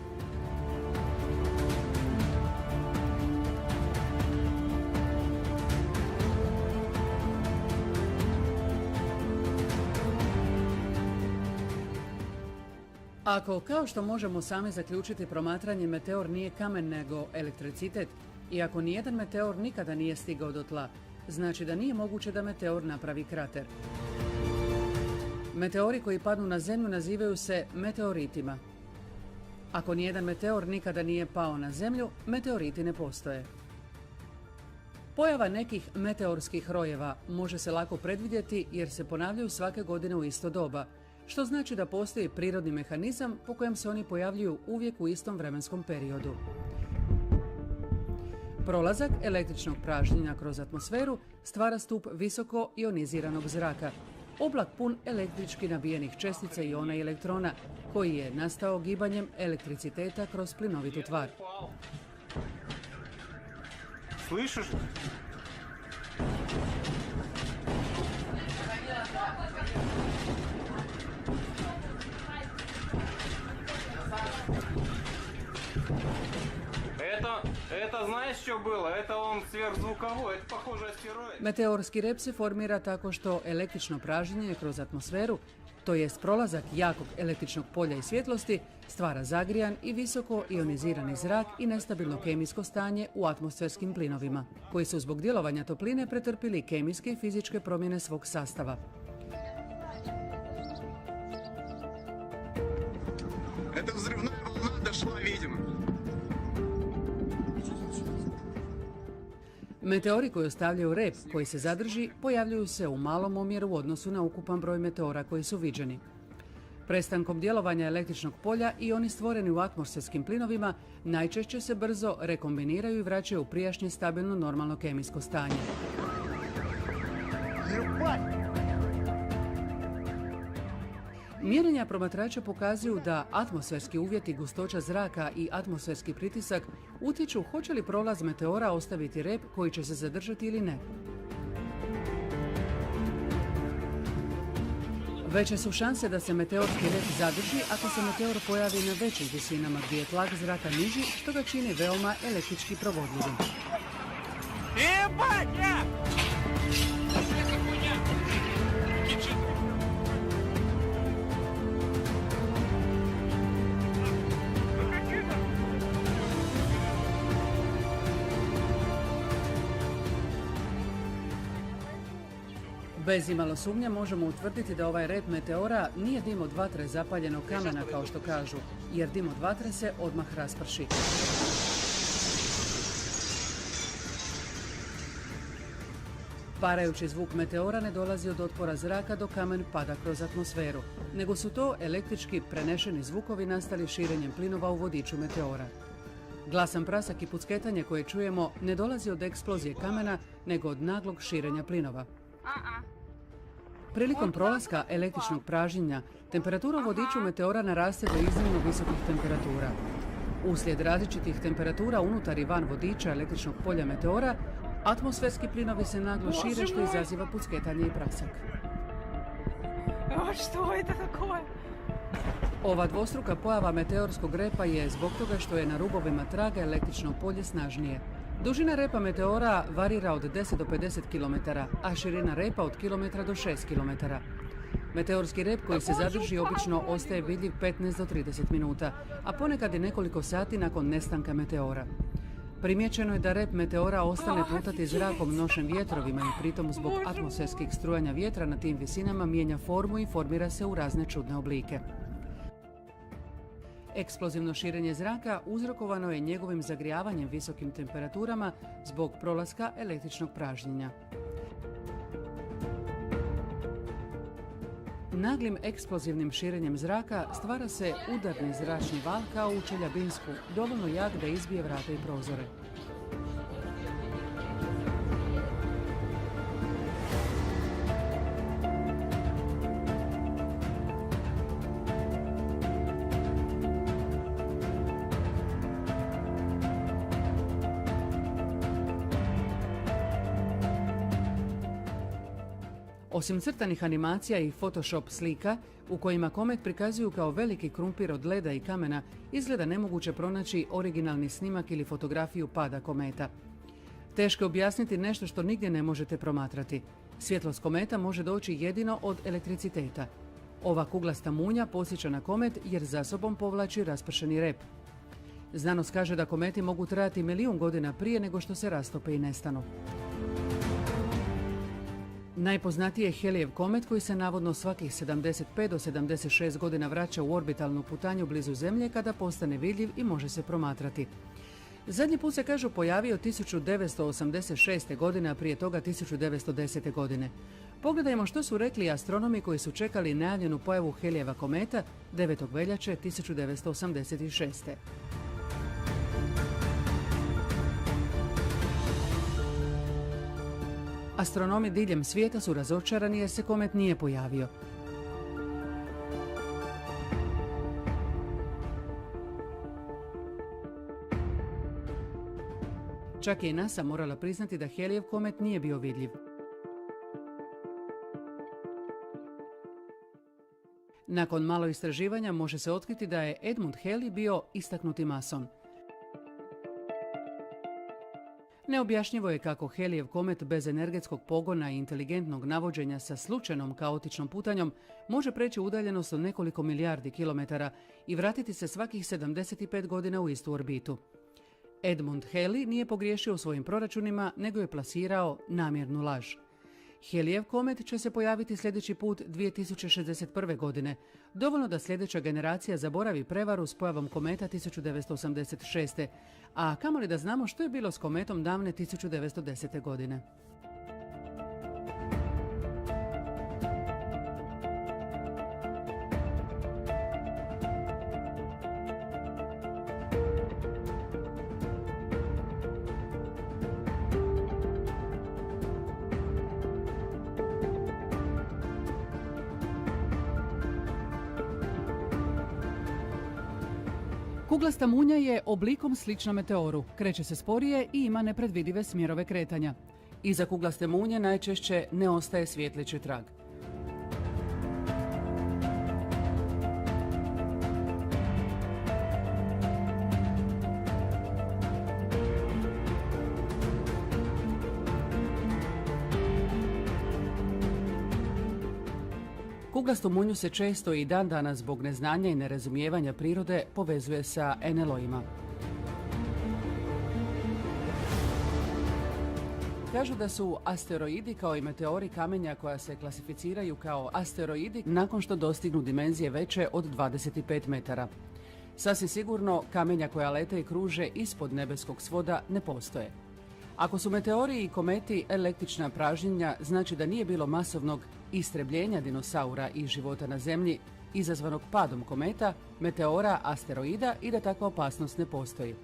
Speaker 14: Ako, kao što možemo sami zaključiti promatranjem, meteor nije kamen nego elektricitet, i ako nijedan meteor nikada nije stigao do tla, znači da nije moguće da meteor napravi krater. Meteori koji padnu na zemlju nazivaju se meteoritima. Ako nijedan meteor nikada nije pao na zemlju, meteoriti ne postoje. Pojava nekih meteorskih rojeva može se lako predvidjeti jer se ponavljaju svake godine u isto doba, što znači da postoji prirodni mehanizam po kojem se oni pojavljuju uvijek u istom vremenskom periodu. Prolazak električnog pražnjenja kroz atmosferu stvara stup visoko ioniziranog zraka, oblak pun električki nabijenih čestica iona i elektrona, koji je nastao gibanjem elektriciteta kroz plinovitu tvar.
Speaker 16: Слышишь? Это знаешь, что было? Это он сверхзвуковой, это похоже астероид.
Speaker 14: Meteorski rep se formira tako što električno pražnjenje kroz atmosferu, to jest prolazak jakog električnog polja i svjetlosti, stvara zagrijan i visoko ionizirani zrak i nestabilno kemijsko stanje u atmosferskim plinovima, koji su zbog djelovanja topline pretrpili kemijske i fizičke promjene svog sastava.
Speaker 16: Это взрывная волна дошла, видимо.
Speaker 14: Meteori koji ostavljaju rep koji se zadrži pojavljuju se u malom omjeru u odnosu na ukupan broj meteora koji su viđeni. Prestankom djelovanja električnog polja i oni stvoreni u atmosferskim plinovima najčešće se brzo rekombiniraju i vraćaju u prijašnje stabilno normalno kemijsko stanje. Mjerenja promatrača pokazuju da atmosferski uvjeti, gustoća zraka i atmosferski pritisak utječu hoće li prolaz meteora ostaviti rep koji će se zadržati ili ne. Veće su šanse da se meteorski rep zadrži ako se meteor pojavi na većim visinama gdje je tlak zraka niži, što ga čini veoma električki provodljivim. Bez imalo sumnje možemo utvrditi da ovaj rep meteora nije dim od vatre zapaljenog kamena kao što kažu, jer dim od vatre se odmah rasprši. Parajući zvuk meteora ne dolazi od otpora zraka dok kamen pada kroz atmosferu, nego su to električki prenešeni zvukovi nastali širenjem plinova u vodiču meteora. Glasan prasak i pucketanje koje čujemo ne dolazi od eksplozije kamena, nego od naglog širenja plinova. Prilikom prolaska električnog pražnjenja, temperatura u vodiču meteora naraste do iznimno visokih temperatura. Uslijed različitih temperatura unutar i van vodiča električnog polja meteora, atmosferski plinovi se naglo šire što izaziva pucketanje i prasak. Ova dvostruka pojava meteorskog repa je zbog toga što je na rubovima traga električno polje snažnije. Dužina repa meteora varira od 10 do 50 km, a širina repa od kilometra do 6 km. Meteorski rep koji se zadrži obično ostaje vidljiv 15 do 30 minuta, a ponekad i nekoliko sati nakon nestanka meteora. Primjećeno je da rep meteora ostane plutati zrakom nošen vjetrovima i pritom zbog atmosferskih strujanja vjetra na tim visinama mijenja formu i formira se u razne čudne oblike. Eksplozivno širenje zraka uzrokovano je njegovim zagrijavanjem visokim temperaturama zbog prolaska električnog pražnjenja. Naglim eksplozivnim širenjem zraka stvara se udarni zračni val kao u Čeljabinsku, dovoljno jak da izbije vrata i prozore. Osim crtanih animacija i Photoshop slika, u kojima komet prikazuju kao veliki krumpir od leda i kamena, izgleda nemoguće pronaći originalni snimak ili fotografiju pada kometa. Teško je objasniti nešto što nigdje ne možete promatrati. Svjetlost kometa može doći jedino od elektriciteta. Ova kuglasta munja podsjeća na komet jer za sobom povlači raspršeni rep. Znanost kaže da kometi mogu trajati 1.000.000 godina prije nego što se rastope i nestanu. Najpoznatiji je Helijev komet koji se navodno svakih 75 do 76 godina vraća u orbitalnu putanju blizu Zemlje kada postane vidljiv i može se promatrati. Zadnji put se, kažu, pojavio 1986. godine, a prije toga 1910. godine. Pogledajmo što su rekli astronomi koji su čekali najavljenu pojavu Halleyjeva kometa 9. veljače 1986. Astronomi diljem svijeta su razočarani jer se komet nije pojavio. Čak je i NASA morala priznati da Halleyjev komet nije bio vidljiv. Nakon malo istraživanja može se otkriti da je Edmund Halley bio istaknuti mason. Neobjašnjivo je kako Halleyjev komet bez energetskog pogona i inteligentnog navođenja sa slučajnom kaotičnom putanjom može preći udaljenost od nekoliko milijardi kilometara i vratiti se svakih 75 godina u istu orbitu. Edmund Halley nije pogriješio u svojim proračunima, nego je plasirao namjernu laž. Halleyjev komet će se pojaviti sljedeći put 2061. godine, dovoljno da sljedeća generacija zaboravi prevaru s pojavom kometa 1986. A kamoli da znamo što je bilo s kometom davne 1910. godine. Kuglasta munja je oblikom slična meteoru, kreće se sporije i ima nepredvidive smjerove kretanja. Iza kuglaste munje najčešće ne ostaje svjetleći trag. Kuglastu munju se često i dan danas zbog neznanja i nerazumijevanja prirode povezuje sa NLO-ima. Kažu da su asteroidi kao i meteori kamenja koja se klasificiraju kao asteroidi nakon što dostignu dimenzije veće od 25 metara. Sasvim sigurno kamenja koja lete i kruže ispod nebeskog svoda ne postoje. Ako su meteori i kometi električna pražnjenja, znači da nije bilo masovnog istrebljenja dinosaura i života na Zemlji izazvanog padom kometa, meteora, asteroida i da takva opasnost ne postoji.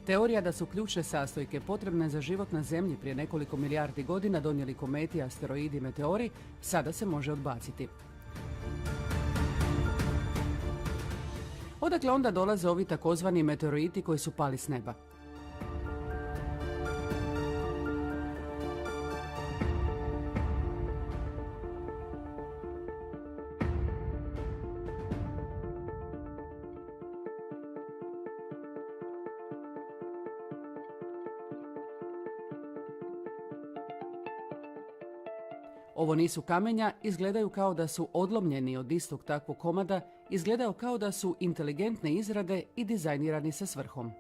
Speaker 14: Teorija da su ključne sastojke potrebne za život na Zemlji prije nekoliko milijardi godina donijeli kometi, asteroidi i meteori, sada se može odbaciti. Odakle onda dolaze ovi takozvani meteoriti koji su pali s neba? Ovo nisu kamenja, izgledaju kao da su odlomljeni od istog takvog komada, izgledaju kao da su inteligentne izrade i dizajnirani sa svrhom.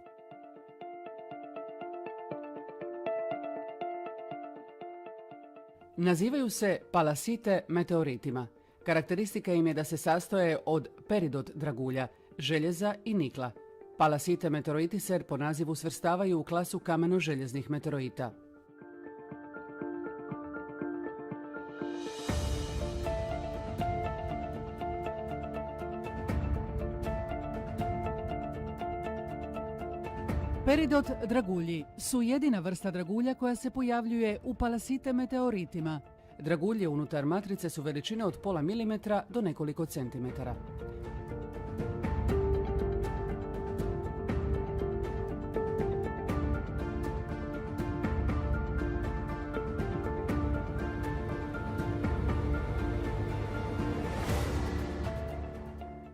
Speaker 14: Nazivaju se palasite meteoritima. Karakteristika im je da se sastoje od peridot dragulja, željeza i nikla. Palasite meteoriti se po nazivu svrstavaju u klasu kameno-željeznih meteorita. Peridot dragulji su jedina vrsta dragulja koja se pojavljuje u palasite meteoritima. Dragulje unutar matrice su veličine od pola milimetra do nekoliko centimetara.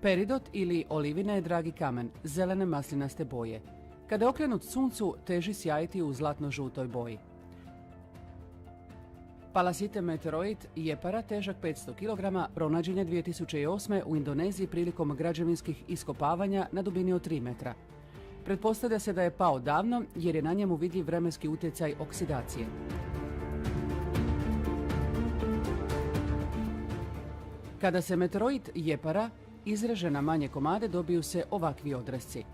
Speaker 14: Peridot ili olivina je dragi kamen, zelene maslinaste boje. Kada je okrenut suncu, teži sjajiti u zlatno-žutoj boji. Palasite meteoroid jepara težak 500 kg pronađen je 2008. u Indoneziji prilikom građevinskih iskopavanja na dubini od 3 metra. Pretpostavlja se da je pao davno jer je na njemu vidljiv vremenski utjecaj oksidacije. Kada se meteoroid jepara izreže na manje komade, dobiju se ovakvi odresci.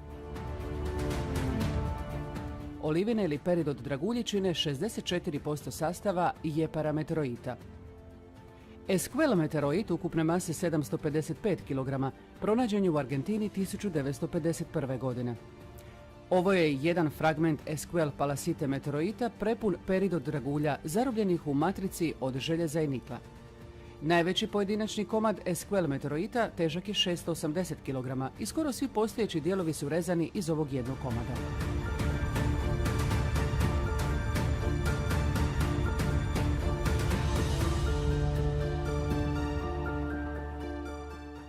Speaker 14: olivine ili peridot dragulji čine 64% sastava jepara-meteorita. Esquel meteoroid ukupne mase 755 kg pronađen je u Argentini 1951. godine. Ovo je jedan fragment Esquel palasite meteoroita prepun peridot dragulja zarobljenih u matrici od željeza i nikla. Najveći pojedinačni komad Esquel meteoroita težak je 680 kg i skoro svi postojeći dijelovi su rezani iz ovog jednog komada.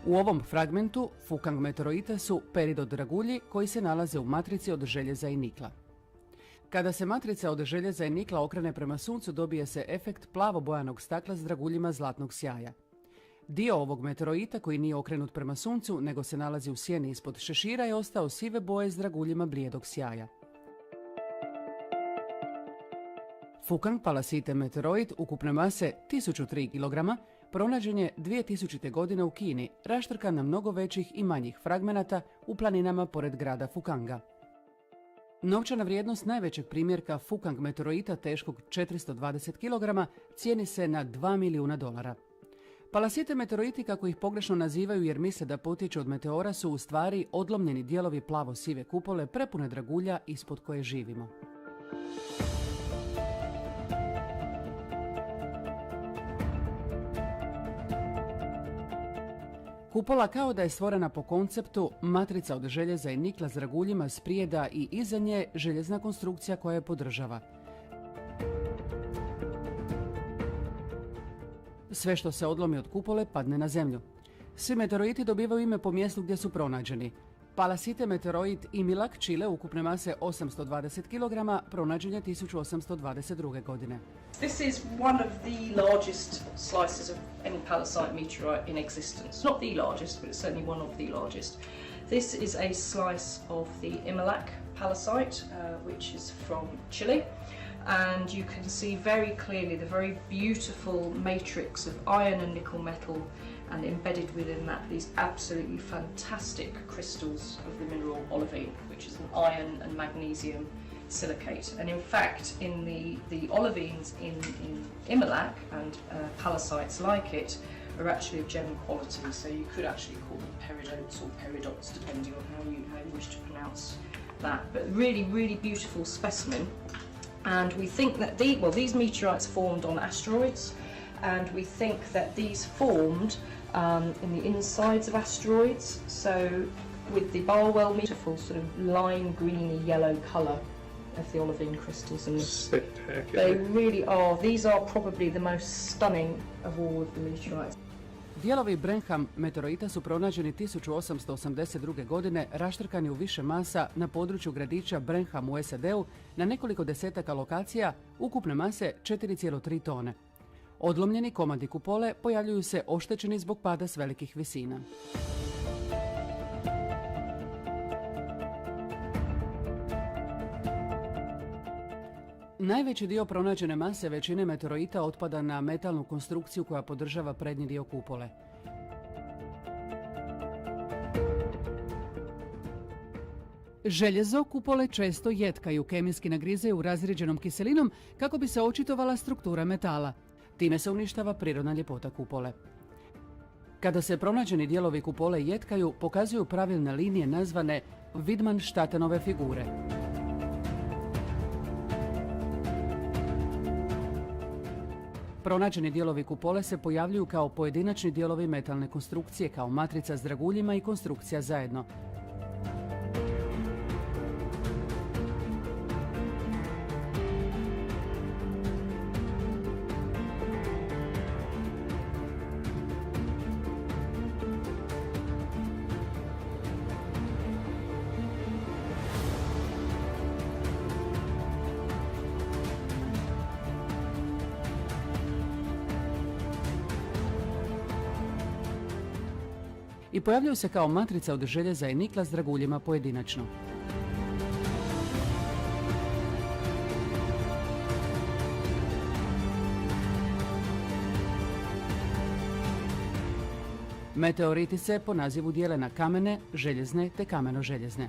Speaker 14: U ovom fragmentu Fukang meteoroita su peridot dragulji koji se nalaze u matrici od željeza i nikla. Kada se matrica od željeza i nikla okrene prema suncu, dobije se efekt plavo-bojanog stakla s draguljima zlatnog sjaja. Dio ovog meteoroita koji nije okrenut prema suncu, nego se nalazi u sjeni ispod šešira, je ostao sive boje s draguljima blijedog sjaja. Fukang palasite meteoroid ukupne mase 1003 kg pronađen je 2000. godine u Kini, raštrkan na mnogo većih i manjih fragmenata u planinama pored grada Fukanga. Novčana vrijednost najvećeg primjerka Fukang meteoroita teškog 420 kg cijeni se na $2 milijuna. Palasite meteoroiti, kako ih pogrešno nazivaju jer misle da potječu od meteora, su u stvari odlomljeni dijelovi plavo-sive kupole prepune dragulja ispod koje živimo. Kupola kao da je stvorena po konceptu matrica od željeza i nikla s draguljima sprijeda i iza nje željezna konstrukcija koja je podržava. Sve što se odlomi od kupole padne na zemlju. Svi meteoroiti dobivaju ime po mjestu gdje su pronađeni. Palasite meteoroid Imilak, Čile, ukupne mase 820 kg, pronađen je 1822. godine.
Speaker 4: This is one of the largest slices of any palasite meteorite in existence. Not the largest, but it's certainly one of the largest. This is a slice of the Imilak palasite, which is from Chile. And you can see very clearly the very beautiful matrix of iron and nickel metal, and embedded within that these absolutely fantastic crystals of the mineral olivine, which is an iron and magnesium silicate. And in fact, in the olivines in Imilak and palasites like it are actually of gem quality, so you could actually call them peridotes or peridots depending on how you wish to pronounce that. But really, really beautiful specimen. And we think that these meteorites formed on asteroids, and we think that these formed in the insides of asteroids. So with the Barwell beautiful sort of lime greeny yellow colour of the olivine crystals, and they really are. These are probably the most stunning of all of the meteorites.
Speaker 14: Dijelovi Brenham meteoroita su pronađeni 1882. godine, raštrkani u više masa na području gradića Brenham u SAD-u na nekoliko desetaka lokacija ukupne mase 4,3 tone. Odlomljeni komadi kupole pojavljuju se oštećeni zbog pada s velikih visina. Najveći dio pronađene mase većine meteoroita otpada na metalnu konstrukciju koja podržava prednji dio kupole. Željezo kupole često jetkaju, kemijski nagrizaju razrijeđenom kiselinom kako bi se očitovala struktura metala. Time se uništava prirodna ljepota kupole. Kada se pronađeni dijelovi kupole jetkaju, pokazuju pravilne linije nazvane Widmanštatenove figure. Pronađeni dijelovi kupole se pojavljuju kao pojedinačni dijelovi metalne konstrukcije, kao matrica s draguljima i konstrukcija zajedno. I pojavljuju se kao matrica od željeza i nikla s draguljima pojedinačno. Meteoriti se po nazivu dijele na kamene, željezne te kameno-željezne.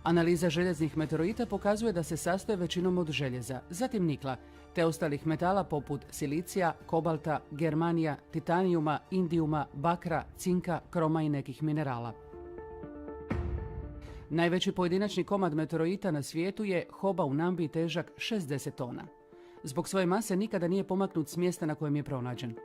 Speaker 14: Analiza željeznih meteorita pokazuje da se sastoje većinom od željeza, zatim nikla, te ostalih metala poput silicija, kobalta, germanija, titanijuma, indijuma, bakra, cinka, kroma i nekih minerala. Najveći pojedinačni komad meteorita na svijetu je Hoba u Namibiji težak 60 tona. Zbog svoje mase nikada nije pomaknut s mjesta na kojem je pronađen.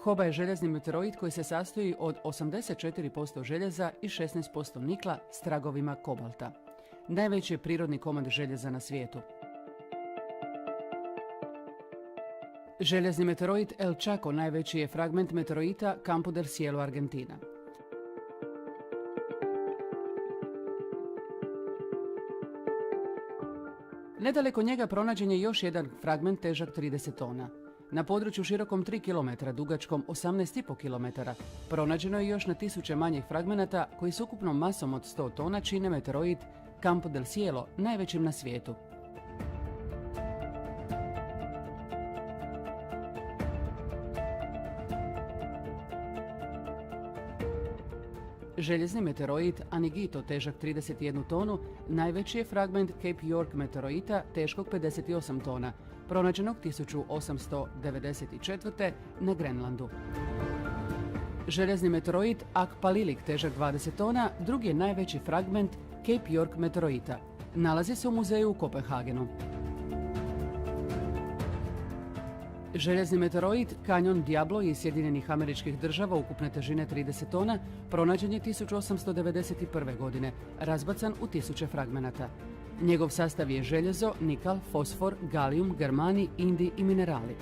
Speaker 14: Hoba je željezni meteorit koji se sastoji od 84% željeza i 16% nikla s tragovima kobalta. Najveći je prirodni komad željeza na svijetu. Željezni meteorit El Chaco najveći je fragment meteorita Campo del Cielo, Argentina. Nedaleko njega pronađen je još jedan fragment težak 30 tona. Na području širokom 3 km, dugačkom 18,5 km, pronađeno je još na tisuće manjih fragmenata koji s ukupnom masom od 100 tona čine meteorit Campo del Cielo, najvećim na svijetu. Željezni meteorit Anigito, težak 31 tonu, najveći je fragment Cape York meteorita teškog 58 tona, pronađenog 1894. na Grenlandu. Željezni meteorit Akpalilik, težak 20 tona, drugi je najveći fragment Cape York meteorita. Nalazi se u muzeju u Kopenhagenu. Željezni meteorit Canyon Diablo iz Sjedinjenih Američkih Država ukupne težine 30 tona pronađen je 1891. godine, razbacan u tisuće fragmenata. Njegov sastav je željezo, nikal, fosfor, galijum, germani, indi i minerali.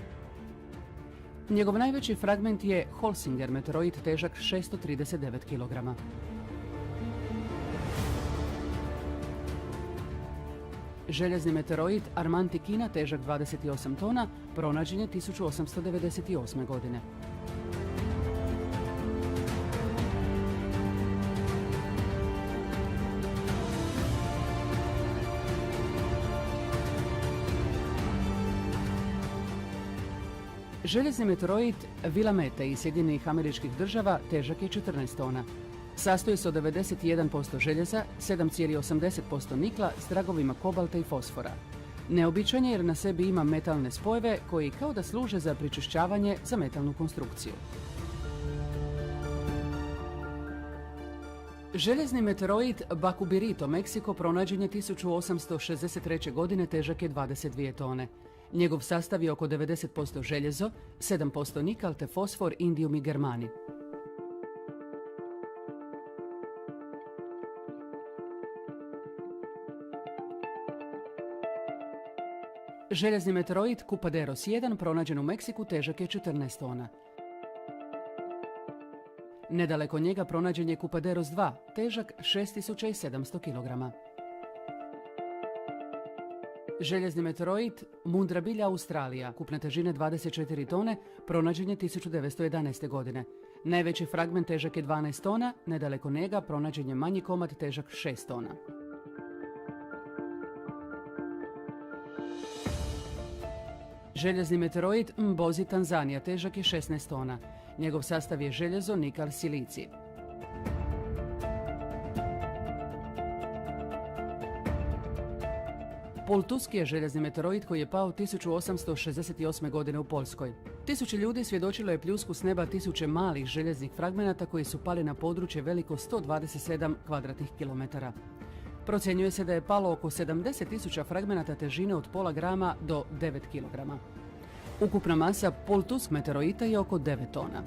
Speaker 14: Njegov najveći fragment je Holsinger meteorit težak 639 kg. Željezni meteorit Armantikina, težak 28 tona, pronađen je 1898. godine. Željezni meteorit Willamette iz Sjedinjenih Američkih Država težak je 14 tona. Sastoji se od 91% željeza, 7,80% nikla s tragovima kobalta i fosfora. Neobičan je jer na sebi ima metalne spojeve koji kao da služe za pričišćavanje za metalnu konstrukciju. Željezni meteorit Bakubirito, Meksiko, pronađen je 1863. godine, težak je 22 tone. Njegov sastav je oko 90% željezo, 7% nikal te fosfor, indijum i germani. Željezni meteorit Cupaderos 1, pronađen u Meksiku, težak je 14 tona. Nedaleko njega pronađen je Cupaderos 2, težak 6700 kg. Željezni meteorit Mundrabilja, Australija, ukupne težine 24 tone, pronađen je 1911. godine. Najveći fragment težak je 12 tona, nedaleko njega pronađen je manji komad težak 6 tona. Željezni meteorit Mbozi, Tanzanija, težak je 16 tona. Njegov sastav je željezo, nikal, silicij. Poltuski je željezni meteorit koji je pao 1868. godine u Poljskoj. Tisuće ljudi svjedočilo je pljusku s neba tisuće malih željeznih fragmenata koji su pali na područje veliko 127 kvadratnih kilometara. Procjenjuje se da je palo oko 70.000 fragmenata težine od pola grama do 9 kg. Ukupna masa Poltusk meteorita je oko 9 tona.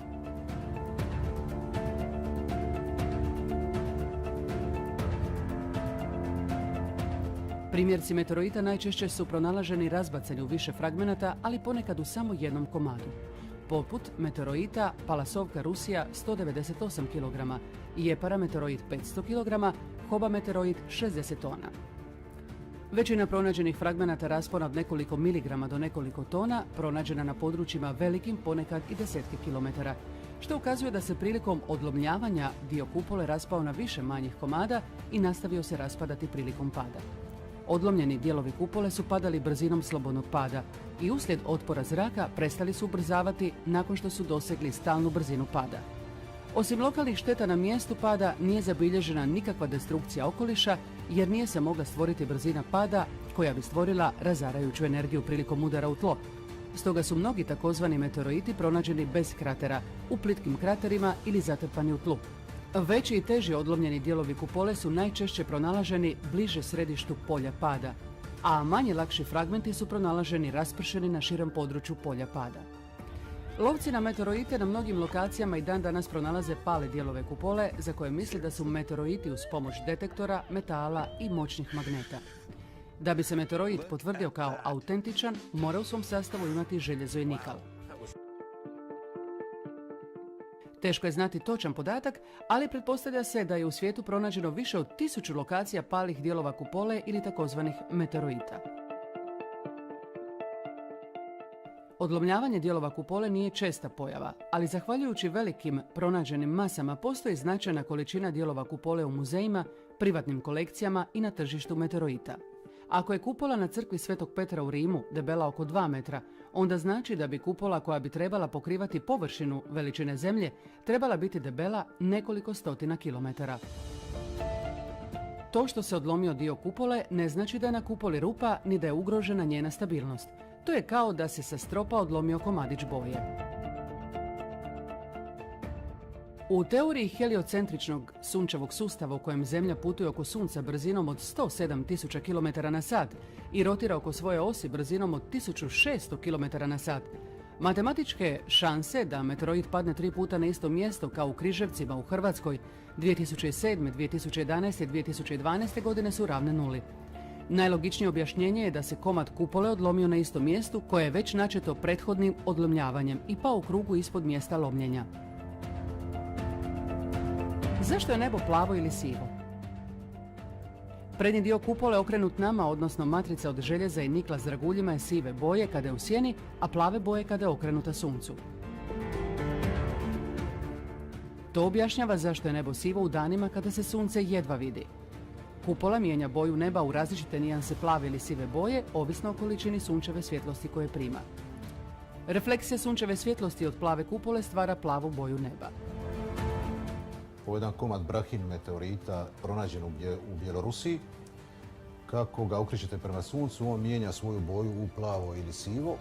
Speaker 14: Primjerci meteorita najčešće su pronalaženi i razbacani u više fragmenata, ali ponekad u samo jednom komadu. Poput meteorita Palasovka, Rusija, 198 kg, Jepara meteorit 500 kg, Hoba meteorit 60 tona. Većina pronađenih fragmenata raspona od nekoliko miligrama do nekoliko tona pronađena na područjima velikim, ponekad i desetke kilometara, što ukazuje da se prilikom odlomljavanja dio kupole raspao na više manjih komada i nastavio se raspadati prilikom pada. Odlomljeni dijelovi kupole su padali brzinom slobodnog pada i uslijed otpora zraka prestali su ubrzavati nakon što su dosegli stalnu brzinu pada. Osim lokalnih šteta na mjestu pada, nije zabilježena nikakva destrukcija okoliša jer nije se mogla stvoriti brzina pada koja bi stvorila razarajuću energiju prilikom udara u tlo. Stoga su mnogi takozvani meteoriti pronađeni bez kratera, u plitkim kraterima ili zatrpani u tlu. Veći i teži odlomljeni dijelovi kupole su najčešće pronalaženi bliže središtu polja pada, a manje lakši fragmenti su pronalaženi raspršeni na širem području polja pada. Lovci na meteorite na mnogim lokacijama i dan danas pronalaze pale dijelove kupole za koje misle da su meteoriti uz pomoć detektora, metala i moćnih magneta. Da bi se meteoroid potvrdio kao autentičan, mora u svom sastavu imati željezo i nikal. Teško je znati točan podatak, ali pretpostavlja se da je u svijetu pronađeno više od 1000 lokacija palih dijelova kupole ili takozvanih meteoroita. Odlomljavanje dijelova kupole nije česta pojava, ali zahvaljujući velikim pronađenim masama postoji značajna količina dijelova kupole u muzejima, privatnim kolekcijama i na tržištu meteoroita. Ako je kupola na crkvi Svetog Petra u Rimu debela oko 2 metra, onda znači da bi kupola koja bi trebala pokrivati površinu veličine zemlje trebala biti debela nekoliko stotina kilometara. To što se odlomio dio kupole ne znači da je na kupoli rupa ni da je ugrožena njena stabilnost. To je kao da se sa stropa odlomio komadić boje. U teoriji heliocentričnog sunčevog sustava u kojem Zemlja putuje oko Sunca brzinom od 107.000 km na sat i rotira oko svoje osi brzinom od 1600 km na sat, matematičke šanse da meteoroid padne 3 puta na isto mjesto kao u Križevcima u Hrvatskoj 2007., 2011. i 2012. godine su ravne nuli. Najlogičnije objašnjenje je da se komad kupole odlomio na istom mjestu koje je već načeto prethodnim odlomljavanjem i pao u krugu ispod mjesta lomljenja. Zašto je nebo plavo ili sivo? Prednji dio kupole okrenut nama, odnosno matrica od željeza i nikla s draguljima je sive boje kada je u sjeni, a plave boje kada je okrenuta suncu. To objašnjava zašto je nebo sivo u danima kada se sunce jedva vidi. Kupola mijenja boju neba u različite nijanse plave ili sive boje, ovisno o količini sunčeve svjetlosti koje prima. Refleksija sunčeve svjetlosti od plave kupole stvara plavu boju neba.
Speaker 17: Ovo je jedan komad Brahin meteorita pronađen u Bjelorusiji. Kako ga okrećete prema suncu, on mijenja svoju boju u plavo ili sivo.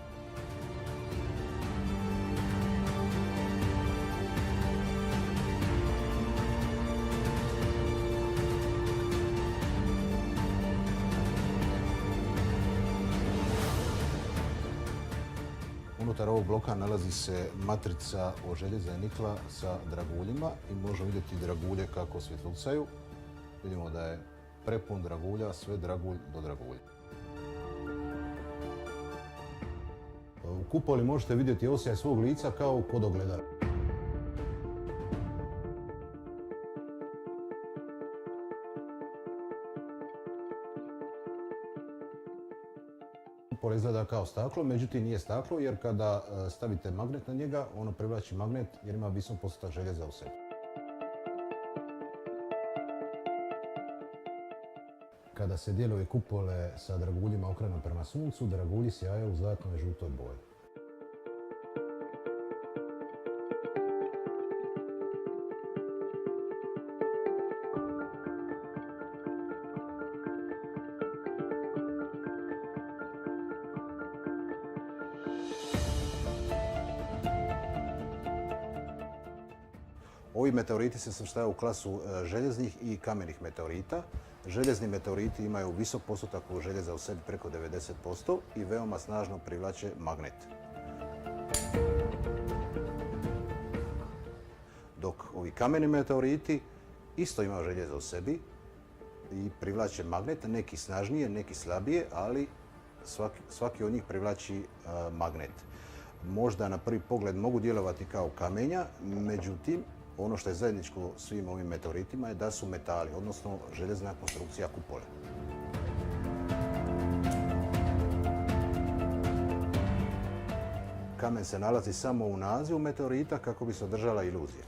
Speaker 17: Unutar ovog bloka nalazi se matrica od željeza i nikla sa draguljima i možemo vidjeti dragulje kako svjetlucaju. Vidimo da je prepun dragulja, sve dragulj do dragulja. U kupoli možete vidjeti osjaj svog lica kao kod ogledala. Kupola izgleda kao staklo, međutim nije staklo jer kada stavite magnet na njega, ono privlači magnet jer ima visok postotak željeza u sebi. Kada se dijelovi kupole sa draguljima okrenu prema suncu, dragulji sjajaju u zlatnoj i žutoj boji. Ovi meteoriti se svrstavaju u klasu željeznih i kamenih meteorita. Željezni meteoriti imaju visok postotak željeza u sebi preko 90% i veoma snažno privlače magnet. Dok ovi kameni meteoriti isto imaju željeza u sebi i privlače magnet, neki snažnije, neki slabije, ali svaki od njih privlači magnet. Možda na prvi pogled mogu djelovati kao kamenja, međutim, ono što je zajedničko svim ovim meteoritima je da su metali, odnosno željezna konstrukcija kupole. Kamen se nalazi samo u nazivu meteorita kako bi se održala iluzija.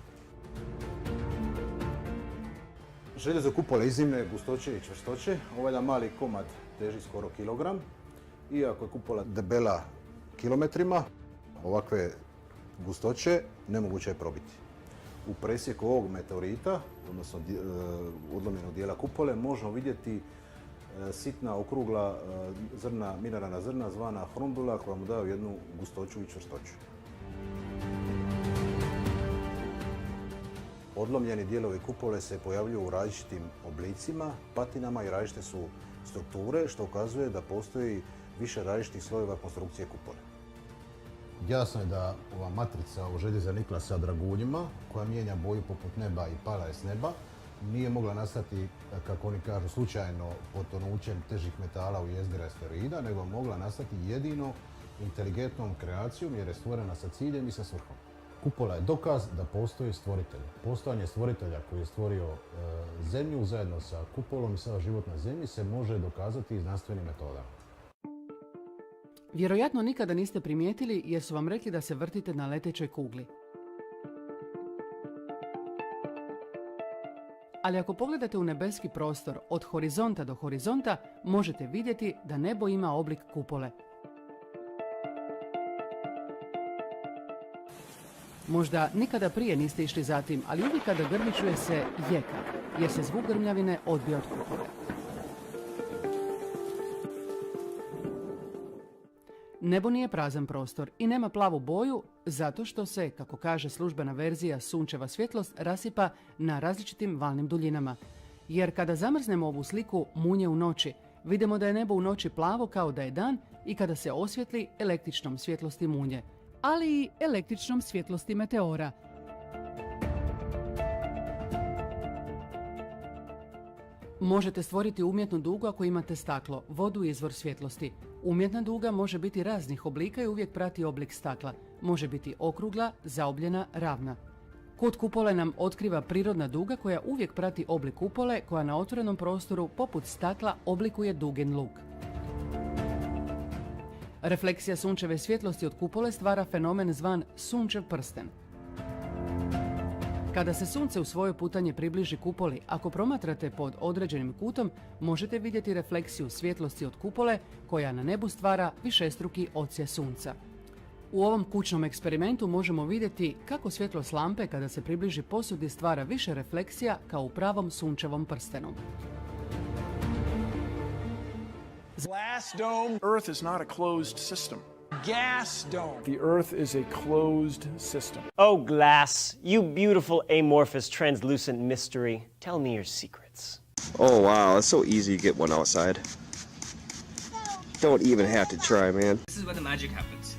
Speaker 17: Željezo kupole iznimne gustoće i čvrstoće. Ovaj jedan mali komad teži skoro kilogram. Iako je kupola debela kilometrima, ovakve gustoće nemoguće je probiti. u presjeku ovog meteorita, odnosno odlomljenog dijela kupole, možemo vidjeti sitna okrugla zrna, mineralna zrna zvana hrumbula koja mu daju jednu gustoću i čvrstoću. Odlomljeni dijelovi kupole se pojavljuju u različitim oblicima, patinama i različite su strukture, što ukazuje da postoji više različitih slojeva konstrukcije kupole. Jasno je da ova matrica od željeza nikla sa draguljima, koja mijenja boju poput neba i pala je s neba, nije mogla nastati, kako oni kažu, slučajno potonućem težih metala u jezgri asteroida, nego mogla nastati jedino inteligentnom kreacijom jer je stvorena sa ciljem i sa svrhom. Kupola je dokaz da postoji stvoritelj. Postojanje stvoritelja koji je stvorio Zemlju zajedno sa kupolom i sav život na Zemlji se može dokazati znanstvenim metodama.
Speaker 14: Vjerojatno nikada niste primijetili jer su vam rekli da se vrtite na letećoj kugli. Ali ako pogledate u nebeski prostor od horizonta do horizonta, možete vidjeti da nebo ima oblik kupole. Možda nikada prije niste išli za tim, ali uvijek kada grmi čuje se jeka, jer se zvuk grmljavine odbija od kupole. Nebo nije prazan prostor i nema plavu boju zato što se, kako kaže službena verzija, sunčeva svjetlost rasipa na različitim valnim duljinama. Jer kada zamrznemo ovu sliku munje u noći, vidimo da je nebo u noći plavo kao da je dan i kada se osvijetli električnom svjetlosti munje, ali i električnom svjetlosti meteora. Možete stvoriti umjetnu dugu ako imate staklo, vodu i izvor svjetlosti. Umjetna duga može biti raznih oblika i uvijek prati oblik stakla. Može biti okrugla, zaobljena, ravna. Kut kupole nam otkriva prirodna duga koja uvijek prati oblik kupole koja na otvorenom prostoru poput stakla oblikuje dugin luk. Refleksija sunčeve svjetlosti od kupole stvara fenomen zvan sunčev prsten. Kada se sunce u svoje putanje približi kupoli, ako promatrate pod određenim kutom, možete vidjeti refleksiju svjetlosti od kupole koja na nebu stvara višestruki odsjaj sunca. U ovom kućnom eksperimentu možemo vidjeti kako svjetlost lampe kada se približi posudi stvara više refleksija kao u pravom sunčevom prstenu.
Speaker 5: Glass dome. Earth is not a closed system.
Speaker 6: Gas dome.
Speaker 5: The Earth is a closed system.
Speaker 6: Oh, glass, you beautiful amorphous translucent mystery. Tell me your secrets.
Speaker 7: Oh wow, it's so easy to get one outside. Don't even have to try, man.
Speaker 8: This is where the magic happens.